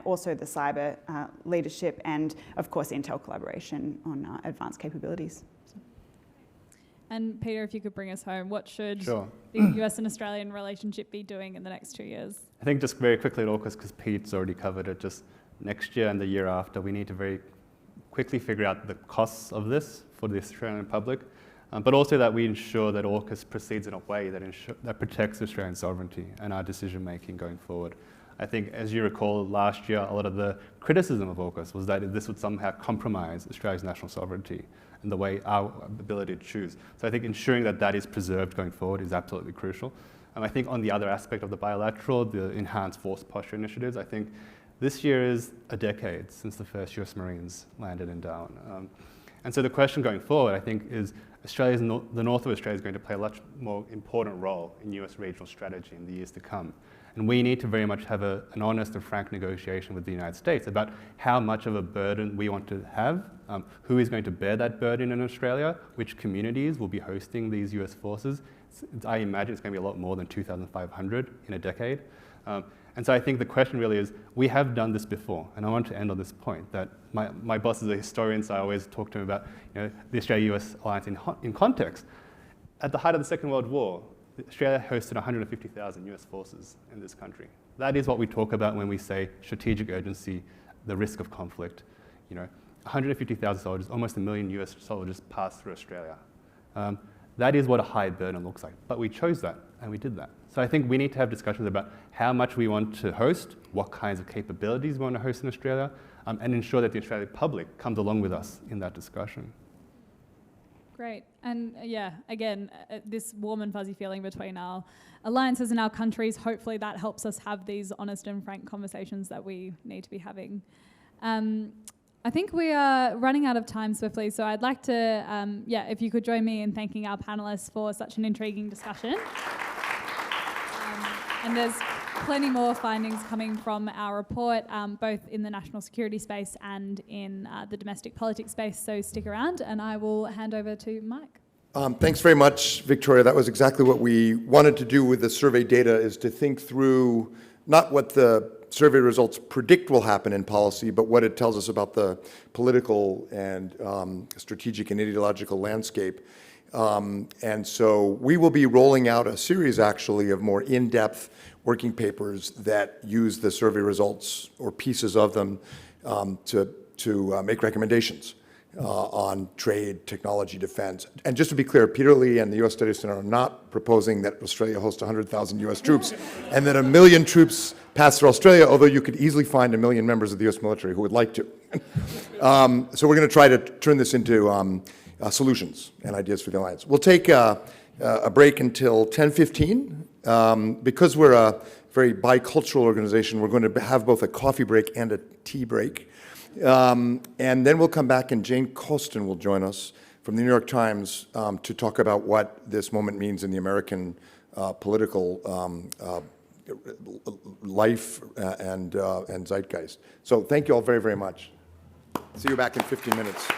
Also the cyber leadership and, of course, Intel collaboration on advanced capabilities. And Peter, if you could bring us home, what should Sure. the US and Australian relationship be doing in the next 2 years? I think just very quickly at AUKUS, because Pete's already covered it, just next year and the year after, we need to very quickly figure out the costs of this for the Australian public, but also that we ensure that AUKUS proceeds in a way that protects Australian sovereignty and our decision-making going forward. I think, as you recall, last year, a lot of the criticism of AUKUS was that this would somehow compromise Australia's national sovereignty and the way our ability to choose. So I think ensuring that that is preserved going forward is absolutely crucial. And I think on the other aspect of the bilateral, the enhanced force posture initiatives, I think this year is a decade since the first US Marines landed in Darwin. And so the question going forward, I think, is the north of Australia is going to play a much more important role in US regional strategy in the years to come. And we need to very much have an honest and frank negotiation with the United States about how much of a burden we want to have, who is going to bear that burden in Australia, which communities will be hosting these US forces. I imagine it's going to be a lot more than 2,500 in a decade. And so I think the question really is, we have done this before, and I want to end on this point, that my boss is a historian, so I always talk to him about, you know, the Australia-US alliance in context. At the height of the Second World War, Australia hosted 150,000 US forces in this country. That is what we talk about when we say strategic urgency, the risk of conflict. You know, 150,000 soldiers, almost 1 million US soldiers passed through Australia. That is what a high burden looks like. But we chose that, and we did that. So I think we need to have discussions about how much we want to host, what kinds of capabilities we want to host in Australia, and ensure that the Australian public comes along with us in that discussion. Great. And yeah, again, this warm and fuzzy feeling between our alliances and our countries, hopefully that helps us have these honest and frank conversations that we need to be having. I think we are running out of time swiftly, so I'd like to, if you could join me in thanking our panellists for such an intriguing discussion. And there's plenty more findings coming from our report, both in the national security space and in the domestic politics space, so stick around, and I will hand over to Mike. Thanks very much, Victoria. That was exactly what we wanted to do with the survey data, is to think through not what the survey results predict will happen in policy, but what it tells us about the political and strategic and ideological landscape. And so we will be rolling out a series, actually, of more in-depth working papers that use the survey results or pieces of them to make recommendations on trade, technology, defense. And just to be clear, Peter Lee and the U.S. Studies Center are not proposing that Australia host 100,000 U.S. troops and that 1 million troops pass through Australia, although you could easily find 1 million members of the U.S. military who would like to. So we're going to try to turn this into solutions and ideas for the alliance. We'll take a break until 10:15. Because we're a very bicultural organization, we're going to have both a coffee break and a tea break. And then we'll come back, and Jane Colston will join us from the New York Times to talk about what this moment means in the American political life and zeitgeist. So thank you all very, very much. See you back in 15 minutes.